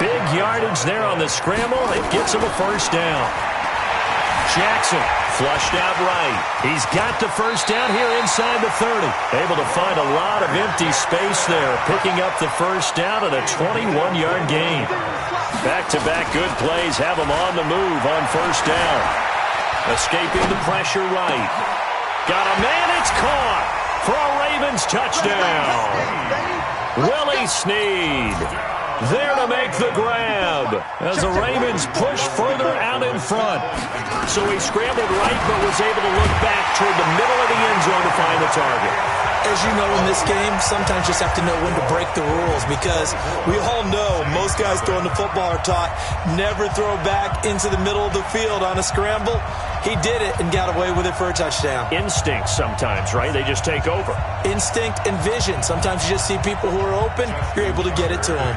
A: Big yardage there on the scramble. It gets him a first down. Jackson flushed out right. He's got the first down here inside the 30. Able to find a lot of empty space there, picking up the first down at a 21-yard gain. Back-to-back good plays have him on the move on first down. Escaping the pressure right. Got a man, it's caught for a Ravens touchdown. Willie Snead there to make the grab as the Ravens push further out in front. So he scrambled right but was able to look back toward the middle of the end zone to find the target.
B: As you know, in this game, sometimes you just have to know when to break the rules, because we all know most guys throwing the football are taught never throw back into the middle of the field on a scramble. He did it and got away with it for a touchdown.
A: Instinct sometimes, right? They just take over.
B: Instinct and vision. Sometimes you just see people who are open, you're able to get it to them.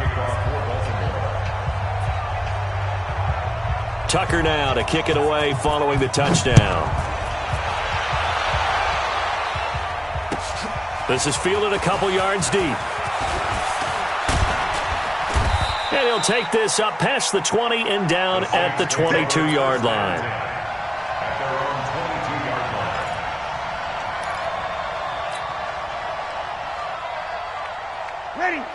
A: Tucker now to kick it away following the touchdown. This is fielded a couple yards deep. And he'll take this up past the 20 and down at the 22-yard line.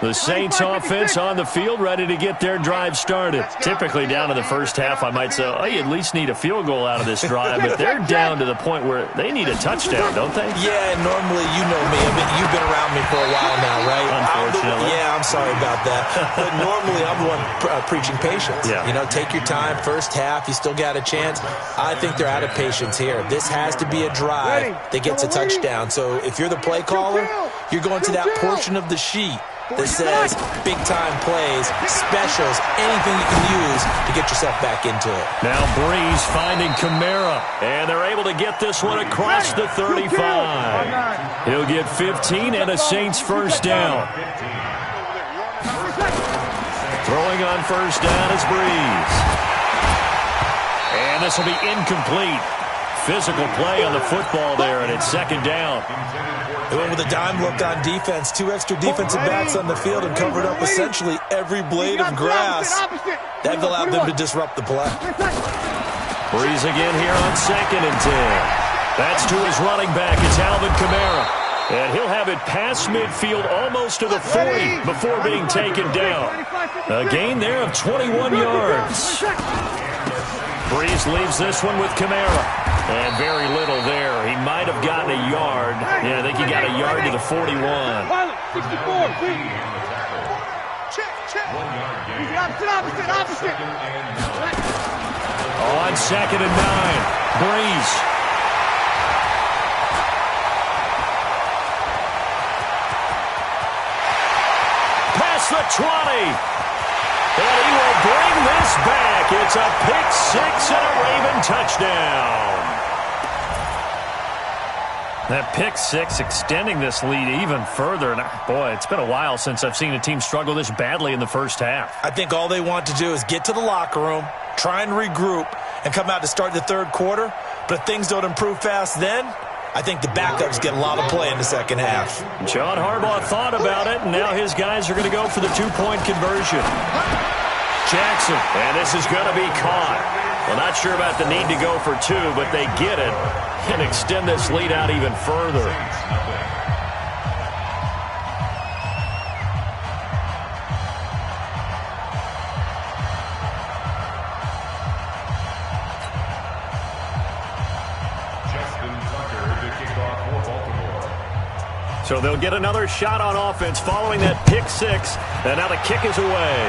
A: The Saints offense on the field, ready to get their drive started. Typically down to the first half, I might say, oh, you at least need a field goal out of this drive, but they're down to the point where they need a touchdown, don't they?
B: Yeah, normally, you know me. I mean, you've been around me for a while now, right?
A: Unfortunately.
B: I'm sorry about that. But normally, I'm the one preaching patience.
A: Yeah.
B: You know, take your time. First half, you still got a chance. I think they're out of patience here. This has to be a drive that gets a touchdown. So if you're the play caller, you're going to that portion of the sheet that says big-time plays, specials, anything you can use to get yourself back into it.
A: Now Breeze finding Kamara, and they're able to get this one across the 35. He'll get 15 and a Saints first down. Throwing on first down is Breeze. And this will be incomplete. Physical play on the football there, and it's second down.
B: They went with a dime look on defense. 2 extra defensive backs on the field and covered up essentially every blade of grass. That allowed them to disrupt the play.
A: Breeze again here on 2nd and 10. That's to his running back. It's Alvin Kamara. And he'll have it past midfield almost to the 40 before being taken down. A gain there of 21 yards. Breeze leaves this one with Kamara. And very little there. He might have gotten a yard. Yeah, I think he got a yard to the 41.
E: Opposite.
A: On 2nd and 9. Breeze. Past the 20. And he will bring this back. It's a pick-6 and a Raven touchdown. That pick-6 extending this lead even further. And boy, it's been a while since I've seen a team struggle this badly in the first half.
B: I think all they want to do is get to the locker room, try and regroup, and come out to start the third quarter. But if things don't improve fast then, I think the backups get a lot of play in the second half.
A: John Harbaugh thought about it, and now his guys are going to go for the two-point conversion. Jackson, and this is going to be caught. Well, not sure about the need to go for two, but they get it and extend this lead out even further. So they'll get another shot on offense following that pick six. And now the kick is away.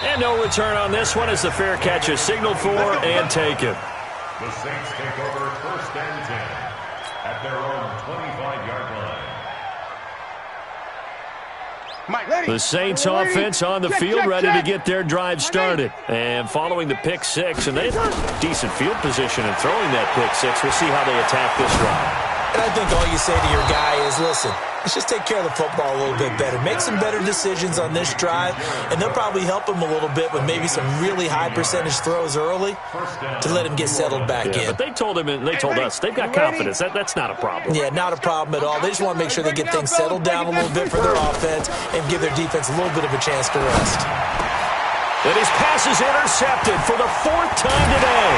A: And no return on this one as the fair catch is signaled for and taken.
D: The Saints take over first and 10 at their own 25-yard line.
A: The Saints offense on the field ready to get their drive started. And following the pick six, and they have decent field position in throwing that pick six. We'll see how they attack this drive.
B: And I think all you say to your guy is, listen, let's just take care of the football a little bit better. Make some better decisions on this drive, and they'll probably help him a little bit with maybe some really high percentage throws early to let him get settled back in.
A: But they told him, and they told us, they've got confidence. That's not a problem.
B: Yeah, not a problem at all. They just want to make sure they get things settled down a little bit for their offense and give their defense a little bit of a chance to rest.
A: And his pass is intercepted for the fourth time today.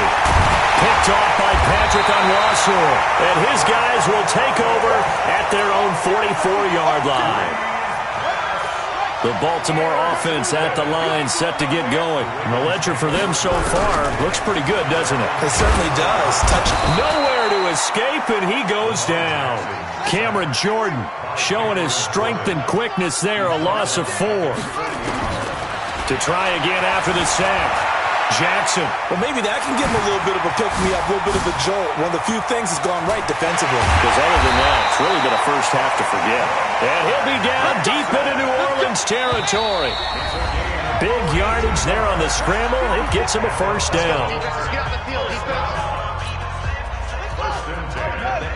A: Picked off by Patrick Onwuasor. And his guys will take over at their own 44-yard line. The Baltimore offense at the line set to get going. And the ledger for them so far looks pretty good, doesn't it?
B: It certainly does.
A: Nowhere to escape, and he goes down. Cameron Jordan showing his strength and quickness there, a loss of 4. To try again after the sack. Jackson.
B: Well, maybe that can give him a little bit of a pick-me-up, a little bit of a jolt. One of the few things has gone right defensively.
A: Because other than that, it's really been a first half to forget. And he'll be down deep into New Orleans territory. Big yardage there on the scramble. It gets him a first down.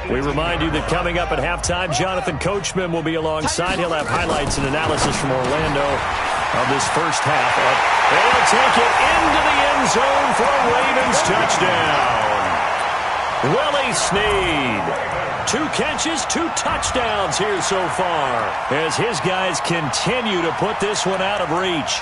A: We remind you that coming up at halftime, Jonathan Coachman will be alongside. He'll have highlights and analysis from Orlando of this first half. They'll take it into the end zone for a Ravens touchdown. Willie Snead. 2 catches, 2 touchdowns here so far as his guys continue to put this one out of reach.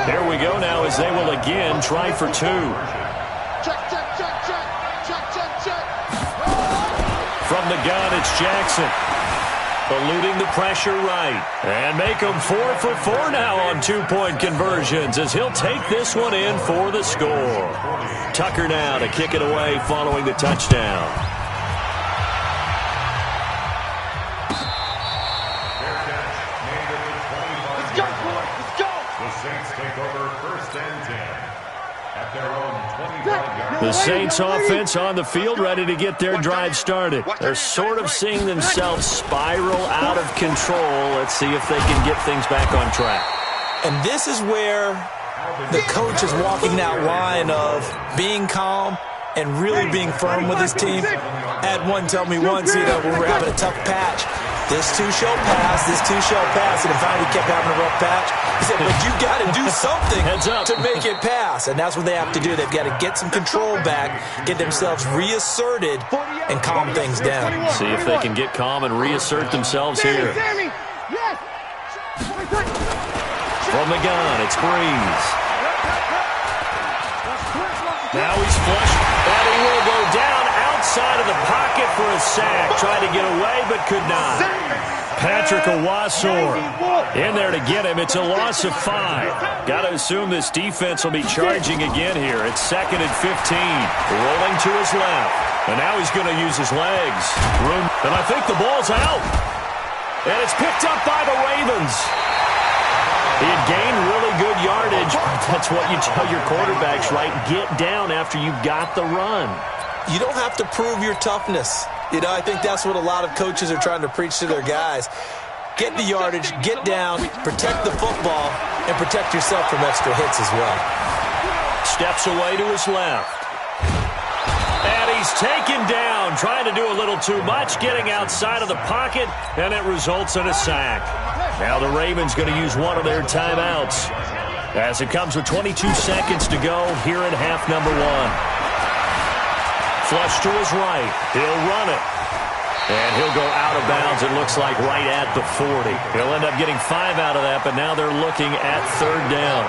A: There we go now as they will again try for 2.
E: Check, check, check, check, check, check, check.
A: From the gun, it's Jackson. Eluding the pressure right. And make them 4 for 4 now on 2-point conversions as he'll take this one in for the score. Tucker now to kick it away following the touchdown.
E: Let's go, boys, let's go.
D: The Saints take over first and 10 at their own 25-yard line.
A: The Saints offense on the field ready to get their drive started. They're sort of seeing themselves spiral out of control. Let's see if they can get things back on track.
B: And this is where the coach is walking that line of being calm and really being firm with his team. Had one tell me once, when we're having a tough patch, this too shall pass, this too shall pass. And finally kept having a rough patch. He said, but you got to do something to make it pass. And that's what they have to do. They've got to get some control back, get themselves reasserted, and calm things down.
A: See if they can get calm and reassert themselves here. From the gun, it's Breeze. Now he's flushed, and he will go down outside of the pocket for a sack. Tried to get away, but could not. Patrick Onwuasor in there to get him. It's a loss of 5. Got to assume this defense will be charging again here. It's 2nd and 15. Rolling to his left. And now he's going to use his legs. And I think the ball's out. And it's picked up by the Ravens. He had gained really good yardage. That's what you tell your quarterbacks, right? Get down after you got the run.
B: You don't have to prove your toughness. I think that's what a lot of coaches are trying to preach to their guys. Get the yardage, get down, protect the football, and protect yourself from extra hits as well.
A: Steps away to his left. And he's taken down, trying to do a little too much, getting outside of the pocket, and it results in a sack. Now the Ravens going to use one of their timeouts. As it comes with 22 seconds to go here in half number one. Flush to his right. He'll run it. And he'll go out of bounds, it looks like, right at the 40. He'll end up getting 5 out of that, but now they're looking at third down.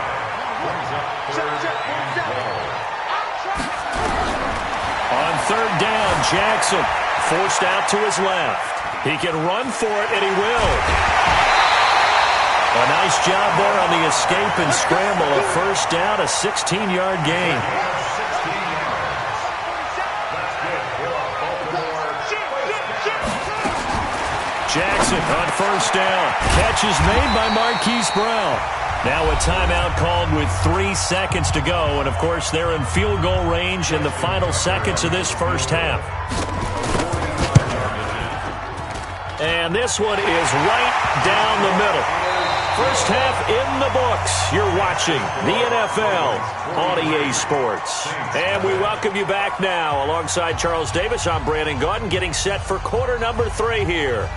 A: On third down, Jackson forced out to his left. He can run for it, and he will. A nice job there on the escape and scramble. A first down, a 16-yard gain. Jackson on first down. Catch is made by Marquise Brown. Now a timeout called with 3 seconds to go. And, of course, they're in field goal range in the final seconds of this first half. And this one is right down the middle. First half in the books. You're watching the NFL on EA Sports. And we welcome you back now. Alongside Charles Davis, I'm Brandon Gaudin, getting set for quarter number 3 here.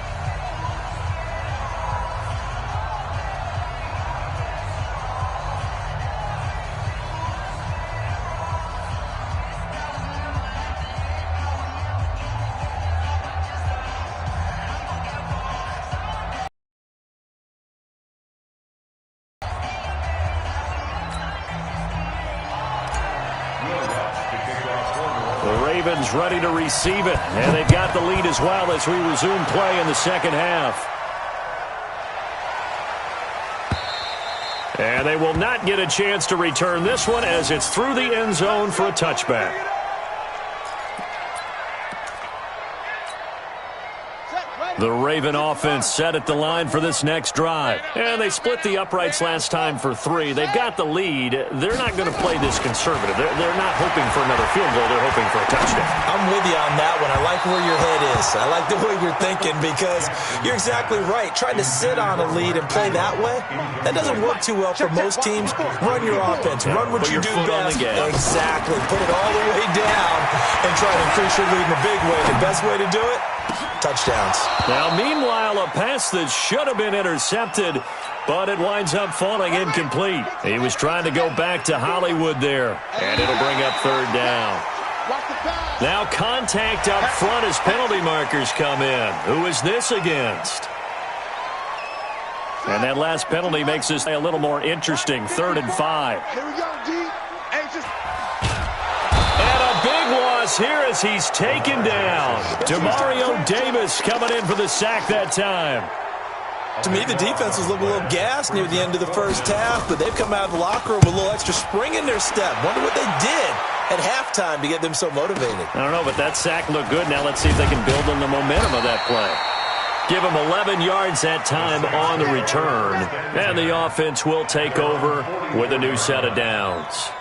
A: Ready to receive it, and they've got the lead as well as we resume play in the second half. And they will not get a chance to return this one as it's through the end zone for a touchback. The Raven offense set at the line for this next drive. And they split the uprights last time for 3. They've got the lead. They're not going to play this conservative. They're not hoping for another field goal. They're hoping for a touchdown.
B: I'm with you on that one. I like where your head is. I like the way you're thinking because you're exactly right. Trying to sit on a lead and play that way, that doesn't work too well for most teams. Run your offense. Run what you do best. Exactly. Put it all the way down and try to increase your lead in a big way. The best way to do it? Touchdowns. Now, meanwhile, a pass that should have been intercepted, but it winds up falling incomplete. He was trying to go back to Hollywood there, and it'll bring up third down. Now contact up front as penalty markers come in. Who is this against? And that last penalty makes this a little more interesting. 3rd and 5.
C: Here we go, D.
A: Here as he's taken down. Demario Davis coming in for the sack that time.
B: To me, the defense was looking a little gassed near the end of the first half, but they've come out of the locker room with a little extra spring in their step. Wonder what they did at halftime to get them so motivated.
A: I don't know, but that sack looked good. Now let's see if they can build on the momentum of that play. Give them 11 yards that time on the return. And the offense will take over with a new set of downs.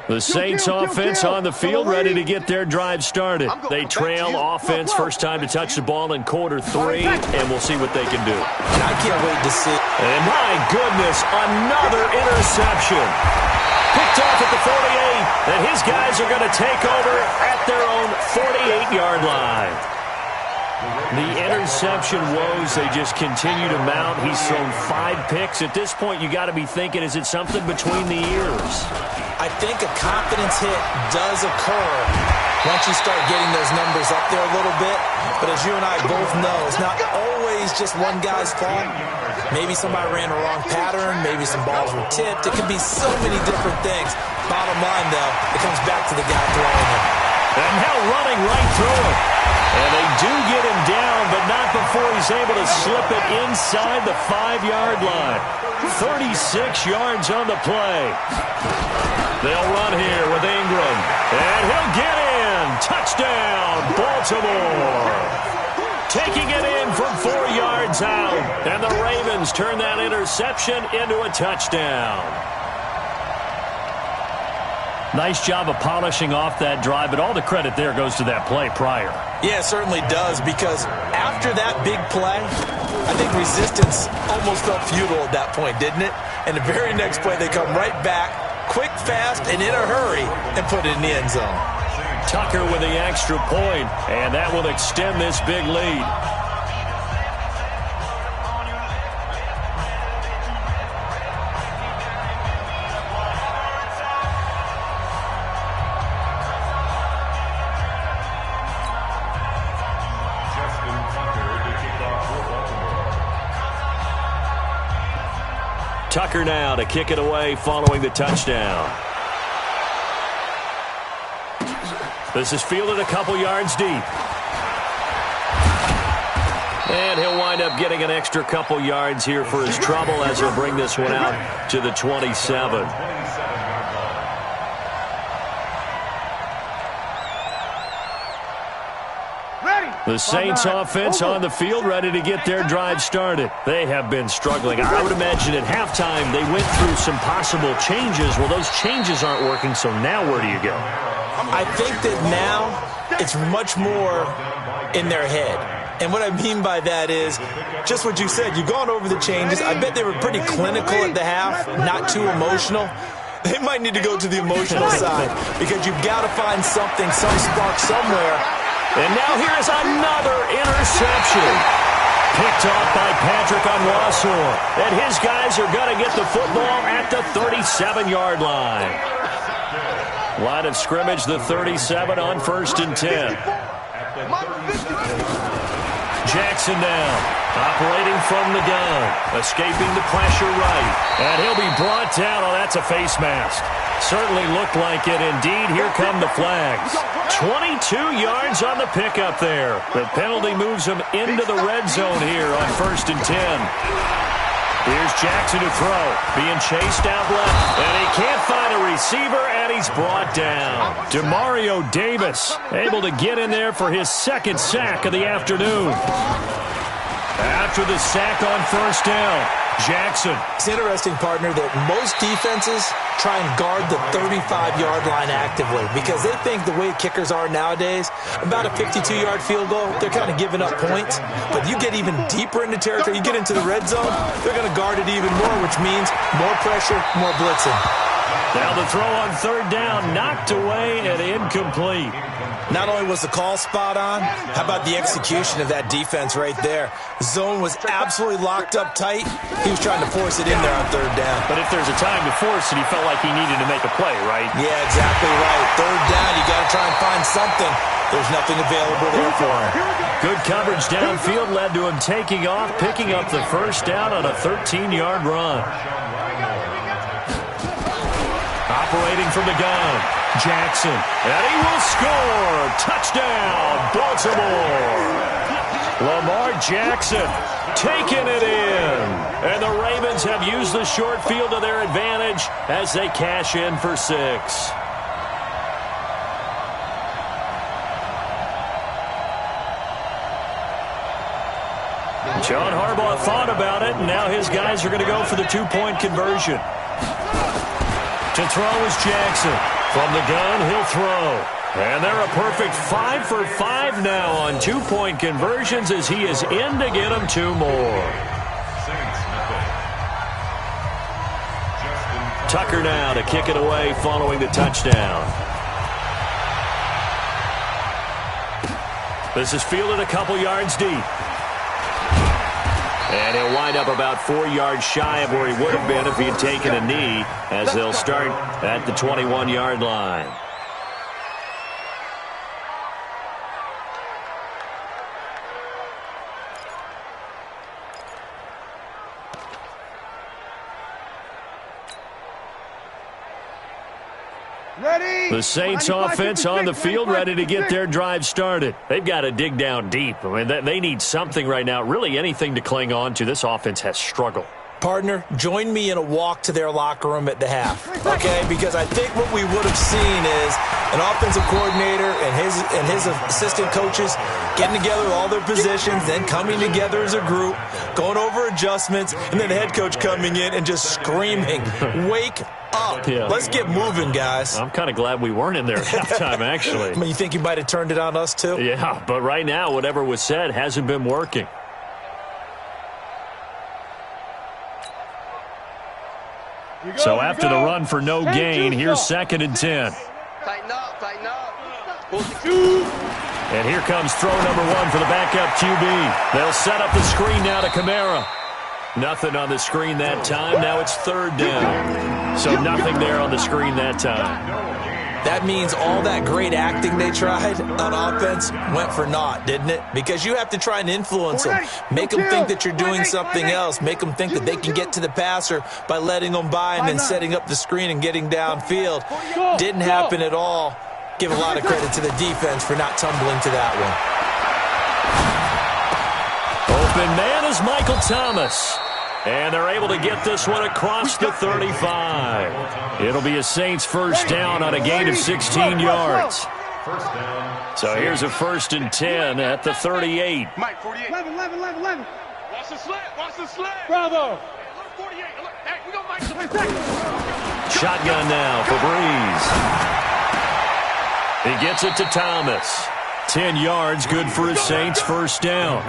A: The Saints offense on the field ready to get their drive started. They trail offense first time to touch the ball in quarter 3, and we'll see what they can do.
B: I can't wait to see.
A: And my goodness, another interception. Picked off at the 48, and his guys are going to take over at their own 48-yard line. The interception woes, they just continue to mount. He's thrown 5 picks. At this point, you got to be thinking, is it something between the ears?
B: I think a confidence hit does occur once you start getting those numbers up there a little bit. But as you and I both know, it's not always just one guy's fault. Maybe somebody ran a wrong pattern. Maybe some balls were tipped. It could be so many different things. Bottom line, though, it comes back to the guy throwing it.
A: And now running right through it. And they do get him down, but not before he's able to slip it inside the 5-yard line. 36 yards on the play. They'll run here with Ingram. And he'll get in. Touchdown, Baltimore. Taking it in from 4 yards out. And the Ravens turn that interception into a touchdown. Nice job of polishing off that drive, but all the credit there goes to that play prior.
B: Yeah, it certainly does, because after that big play, I think resistance almost felt futile at that point, didn't it? And the very next play, they come right back, quick, fast, and in a hurry, and put it in the end zone.
A: Tucker with the extra point, and that will extend this big lead. Tucker now to kick it away following the touchdown. This is fielded a couple yards deep. And he'll wind up getting an extra couple yards here for his trouble as he'll bring this one out to the 27. The Saints offense on the field, ready to get their drive started. They have been struggling. I would imagine at halftime they went through some possible changes. Well, those changes aren't working, so now where do you go?
B: I think that now it's much more in their head. And what I mean by that is just what you said. You've gone over the changes. I bet they were pretty clinical at the half, not too emotional. They might need to go to the emotional side because you've got to find something, some spark somewhere.
A: And now here's another interception. Picked off by Patrick Onwuasor. And his guys are going to get the football at the 37-yard line. Line of scrimmage, the 37 on 1st and 10. Jackson now, operating from the gun, escaping the pressure right. And he'll be brought down. Oh, that's a face mask. Certainly looked like it. Indeed, here come the flags. 22 yards on the pickup there. The penalty moves him into the red zone here on 1st and 10. Here's Jackson to throw. Being chased out left. And he can't find a receiver, and he's brought down. Demario Davis able to get in there for his second sack of the afternoon. After the sack on 1st down, Jackson.
B: It's interesting, partner, that most defenses try and guard the 35-yard line actively because they think the way kickers are nowadays, about a 52-yard field goal, they're kind of giving up points. But you get even deeper into territory, you get into the red zone, they're going to guard it even more, which means more pressure, more blitzing.
A: Now the throw on 3rd down, knocked away and incomplete.
B: Not only was the call spot on, how about the execution of that defense right there? Zone was absolutely locked up tight. He was trying to force it in there on 3rd down.
A: But if there's a time to force it, he felt like he needed to make a play, right?
B: Yeah, exactly right. 3rd down, you got to try and find something. There's nothing available there for him.
A: Good coverage downfield led to him taking off, picking up the 1st down on a 13-yard run. Operating from the gun, Jackson, and he will score. Touchdown, Baltimore. Lamar Jackson taking it in. And the Ravens have used the short field to their advantage as they cash in for 6. John Harbaugh thought about it, and now his guys are going to go for the 2-point conversion. To throw is Jackson. From the gun, he'll throw. And they're a perfect 5 for 5 now on 2-point conversions as he is in to get them 2 more. Tucker now to kick it away following the touchdown. This is fielded a couple yards deep. And he'll wind up about 4 yards shy of where he would have been if he had taken a knee, as they'll start at the 21-yard line. The Saints offense on the field ready to get their drive started. They've got to dig down deep. I mean, they need something right now, really anything to cling on to. This offense has struggled.
B: Partner, join me in a walk to their locker room at the half, okay? Because I think what we would have seen is an offensive coordinator and his assistant coaches getting together with all their positions, then coming together as a group, going over adjustments, and then the head coach coming in and just screaming, wake up. Yeah. Let's get moving, guys.
A: I'm kind of glad we weren't in there at halftime, actually.
B: I mean, you think you might have turned it on us, too?
A: Yeah, but right now, whatever was said hasn't been working. So after the run for no gain, here's 2nd and 10.
C: Tighten up, tighten up.
A: And here comes throw number 1 for the backup QB. They'll set up the screen now to Kamara. Nothing on the screen that time. Now it's 3rd down. So nothing there on the screen that time.
B: That means all that great acting they tried on offense went for naught, didn't it? Because you have to try and influence them. Make them think that you're doing something else. Make them think that they can get to the passer by letting them by and then setting up the screen and getting downfield. Didn't happen at all. Give a lot of credit to the defense for not tumbling to that one.
A: Open man is Michael Thomas. And they're able to get this one across the 35. It'll be a Saints first down on a gain of 16 yards. So here's a 1st and 10 at the 38.
E: Mike, 48. 11. Watch the slant. Watch the slant. Bravo. 48. Hey, we got Mike.
A: Shotgun now for Breeze. He gets it to Thomas. 10 yards, good for a Saints first down.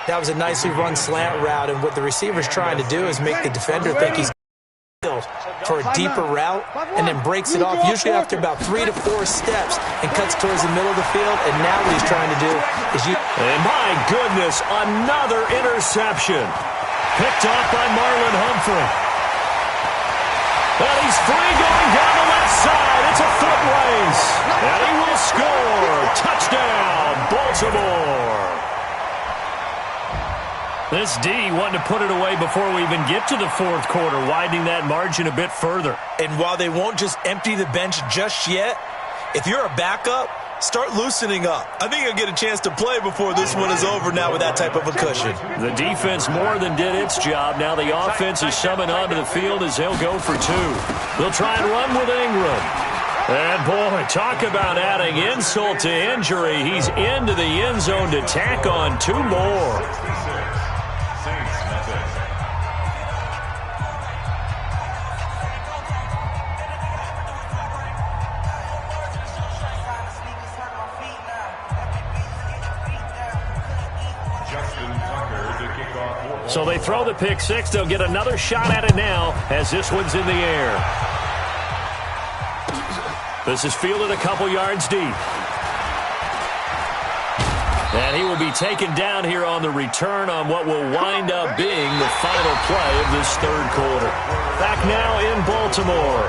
B: That was a nicely run slant route, and what the receiver's trying to do is make the defender think he's for a deeper route and then breaks it off, usually after about 3 to 4 steps, and cuts towards the middle of the field. And now what he's trying to do is
A: And my goodness, another interception. Picked off by Marlon Humphrey. Well, he's free going down the left side. It's a foot race. And he will score. Touchdown, Baltimore. This D wanted to put it away before we even get to the 4th quarter, widening that margin a bit further.
B: And while they won't just empty the bench just yet, if you're a backup, start loosening up. I think you'll get a chance to play before this one is over now with that type of a cushion.
A: The defense more than did its job. Now the offense is summoned onto the field as they'll go for 2. They'll try and run with Ingram. And, boy, talk about adding insult to injury. He's into the end zone to tack on 2 more. So they throw the pick 6. They'll get another shot at it now as this one's in the air. This is fielded a couple yards deep. And he will be taken down here on the return on what will wind up being the final play of this 3rd quarter. Back now in Baltimore.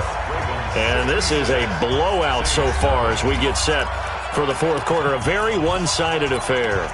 A: And this is a blowout so far as we get set for the 4th quarter. A very one-sided affair.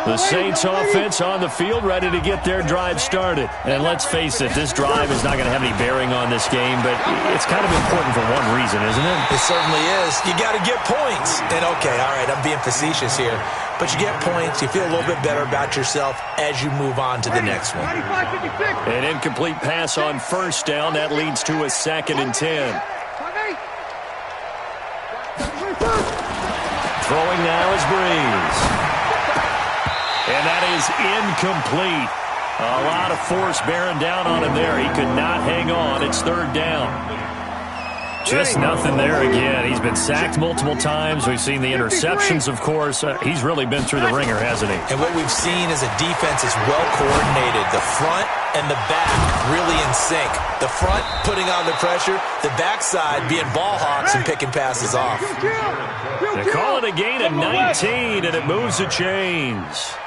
A: The Saints offense on the field, ready to get their drive started. And let's face it, this drive is not going to have any bearing on this game, but it's kind of important for one reason, isn't it?
B: It certainly is. You got to get points. And, okay, all right, I'm being facetious here. But you get points, you feel a little bit better about yourself as you move on to the next one.
A: An incomplete pass on 1st down. That leads to a 2nd and 10. Throwing now is Breeze. And that is incomplete. A lot of force bearing down on him there. He could not hang on. It's 3rd down. Just nothing there again. He's been sacked multiple times. We've seen the interceptions, of course. He's really been through the ringer, hasn't he?
B: And what we've seen is a defense is well coordinated. The front and the back really in sync. The front putting on the pressure, the backside being ball hawks and picking passes off.
A: They call it a gain of 19, and it moves the chains.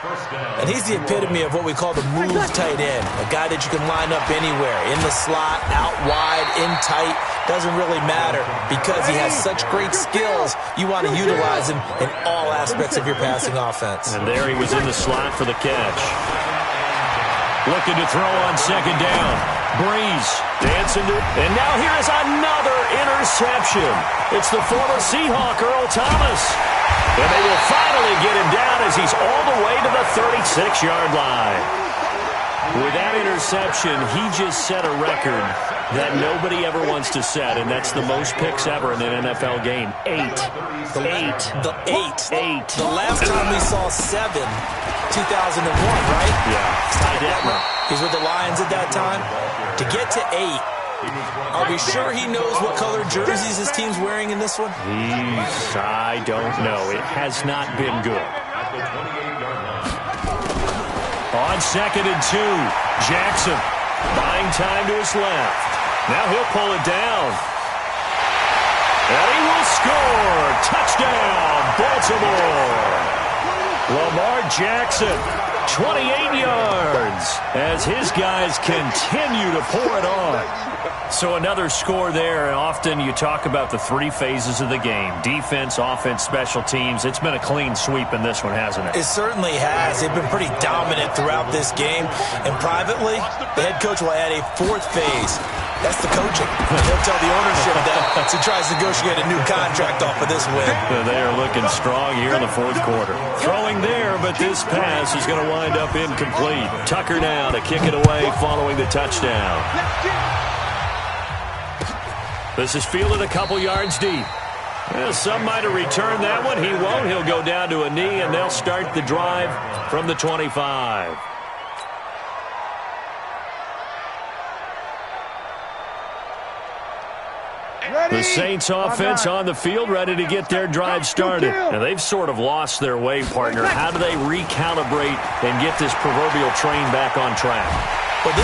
B: And he's the epitome of what we call the move tight end, a guy that you can line up anywhere, in the slot, out wide, in tight, doesn't really matter because he has such great skills. You want to utilize him in all aspects of your passing offense.
A: And there he was in the slot for the catch. Looking to throw on 2nd down. Breeze dancing to, and now here is another interception. It's the former Seahawk, Earl Thomas. And they will finally get him down as he's all the way to the 36-yard line. With that interception, he just set a record that nobody ever wants to set, and that's the most picks ever in an NFL game. 8.
B: The last time we saw 7, 2001, right?
A: Yeah.
B: He's with the Lions at that time. To get to 8 Are we sure he knows what color jerseys his team's wearing in this one?
A: I don't know. It has not been good. On 2nd and 2, Jackson buying time to his left. Now he'll pull it down. And he will score. Touchdown, Baltimore. Lamar Jackson, 28 yards, as his guys continue to pour it on. So another score there, and often you talk about the three phases of the game: defense, offense, special teams. It's been a clean sweep in this one, hasn't it?
B: It certainly has. They've been pretty dominant throughout this game. And privately, the head coach will add a fourth phase. That's the coaching. He'll tell the ownership that as he tries to negotiate a new contract off of this win.
A: They are looking strong here in the fourth quarter. Throwing there, but this pass is going to wind up incomplete. Tucker now to kick it away following the touchdown. This is fielded a couple yards deep. Well, some might have returned that one. He won't. He'll go down to a knee, and they'll start the drive from the 25. The Saints offense on the field, ready to get their drive started. And they've sort of lost their way, partner. How do they recalibrate and get this proverbial train back on track? And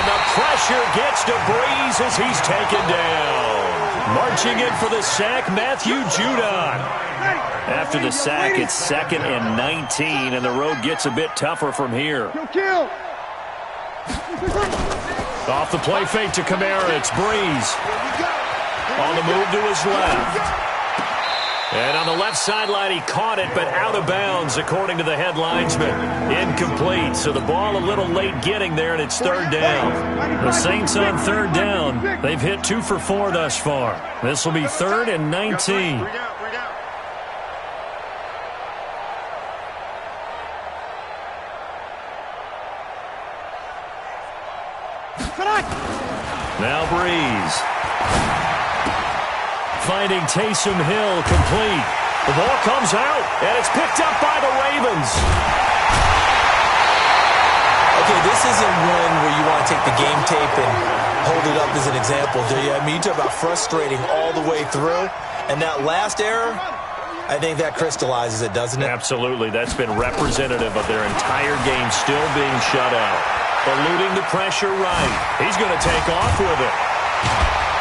A: the pressure gets to Breeze as he's taken down. Marching in for the sack, Matthew Judon. After the sack, it's 2nd and 19, and the road gets a bit tougher from here. Off the play fake to Kamara, it's Breeze. On the move to his left. And on the left sideline, he caught it, but out of bounds, according to the head linesman. Incomplete, so the ball a little late getting there, and it's 3rd down. The Saints on 3rd down. They've hit 2 for 4 thus far. This will be 3rd and 19. Now Breeze. Finding Taysom Hill complete. The ball comes out, and it's picked up by the Ravens.
B: Okay, this isn't one where you want to take the game tape and hold it up as an example, do you? I mean, you talk about frustrating all the way through, and that last error, I think that crystallizes it, doesn't it?
A: Absolutely. That's been representative of their entire game still being shut out. Eluding the pressure right. He's going to take off with it.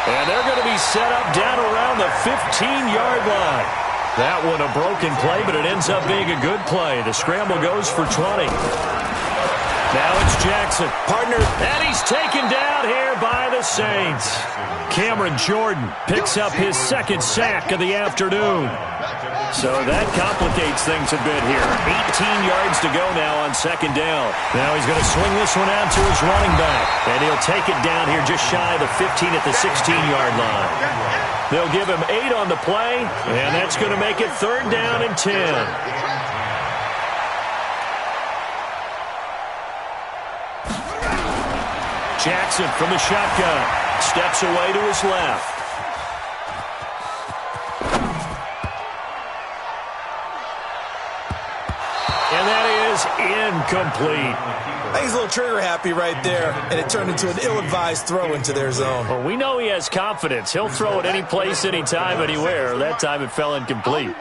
A: And they're going to be set up down around the 15-yard line. That one a broken play, but it ends up being a good play. The scramble goes for 20. Now it's Jackson. Partner. And he's taken down here by the Saints. Cameron Jordan picks up his 2nd sack of the afternoon. So that complicates things a bit here. 18 yards to go now on 2nd down. Now he's going to swing this one out to his running back. And he'll take it down here just shy of the 15 at the 16-yard line. They'll give him 8 on the play, and that's going to make it 3rd down and 10. Jackson from the shotgun. Steps away to his left. And that is incomplete.
B: I think he's a little trigger happy right there, and it turned into an ill-advised throw into their zone.
A: Well, we know he has confidence. He'll throw it any place, anytime, anywhere. That time it fell incomplete.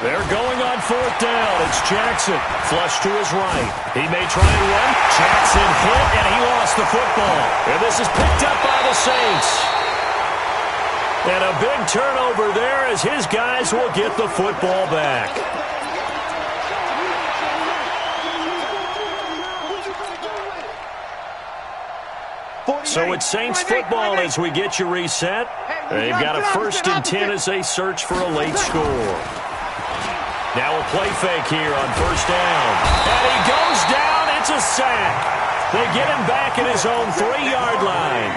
A: They're going on 4th down. It's Jackson. Flush to his right. He may try and run. Jackson hit, and he lost the football. And this is picked up by the Saints. And a big turnover there as his guys will get the football back. So it's Saints football as we get you reset. They've got a 1st and 10 as they search for a late score. Now a play fake here on 1st down. And he goes down. It's a sack. They get him back at his own 3-yard line.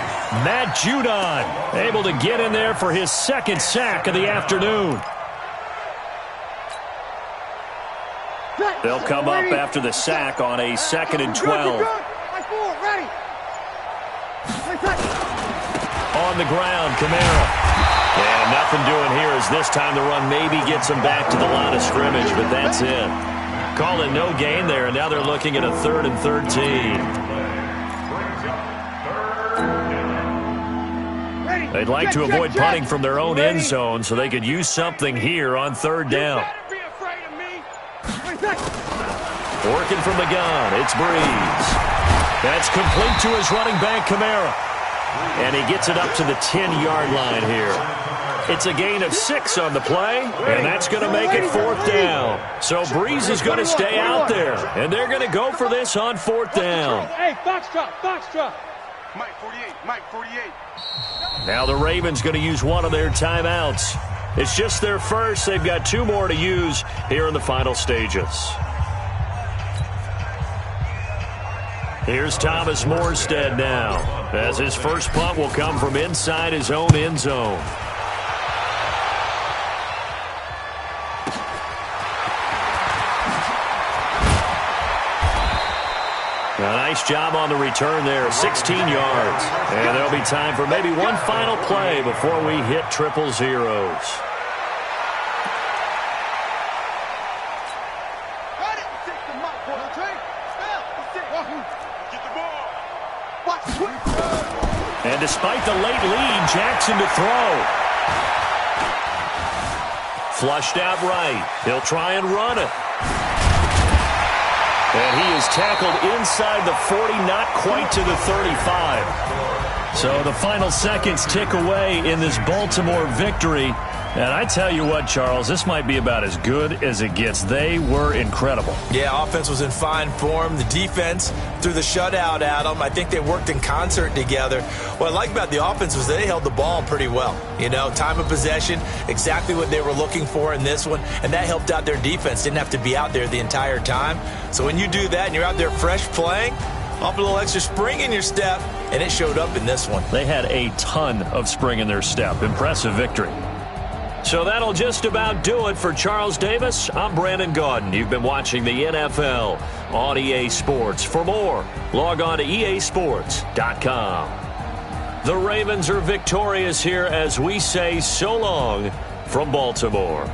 A: Matt Judon able to get in there for his 2nd sack of the afternoon. They'll come up after the sack on a 2nd and 12. On the ground, Kamara. And nothing doing here as this time the run maybe gets him back to the line of scrimmage, but that's it. Calling no gain there, and now they're looking at a 3rd and 13. They'd like to avoid punting from their own end zone so they could use something here on 3rd down. Working from the gun, it's Breeze. That's complete to his running back, Kamara. And he gets it up to the 10-yard line here. It's a gain of 6 on the play, and that's going to make it 4th down. So Breeze is going to stay out there, and they're going to go for this on 4th down.
E: Hey, box drop.
C: Mike 48.
A: Now the Ravens going to use one of their timeouts. It's just their first. They've got 2 more to use here in the final stages. Here's Thomas Morstead now, as his first punt will come from inside his own end zone. A nice job on the return there, 16 yards. And there'll be time for maybe one final play before we hit 000. And despite the late lead, Jackson to throw. Flushed out right. He'll try and run it. And he is tackled inside the 40, not quite to the 35. So the final seconds tick away in this Baltimore victory. And I tell you what, Charles, this might be about as good as it gets. They were incredible.
B: Yeah, offense was in fine form. The defense threw the shutout at them. I think they worked in concert together. What I like about the offense was they held the ball pretty well. You know, time of possession, exactly what they were looking for in this one. And that helped out their defense. Didn't have to be out there the entire time. So when you do that and you're out there fresh playing, off a little extra spring in your step, and it showed up in this one.
A: They had a ton of spring in their step. Impressive victory. So that'll just about do it for Charles Davis. I'm Brandon Gaudin. You've been watching the NFL on EA Sports. For more, log on to easports.com. The Ravens are victorious here as we say so long from Baltimore.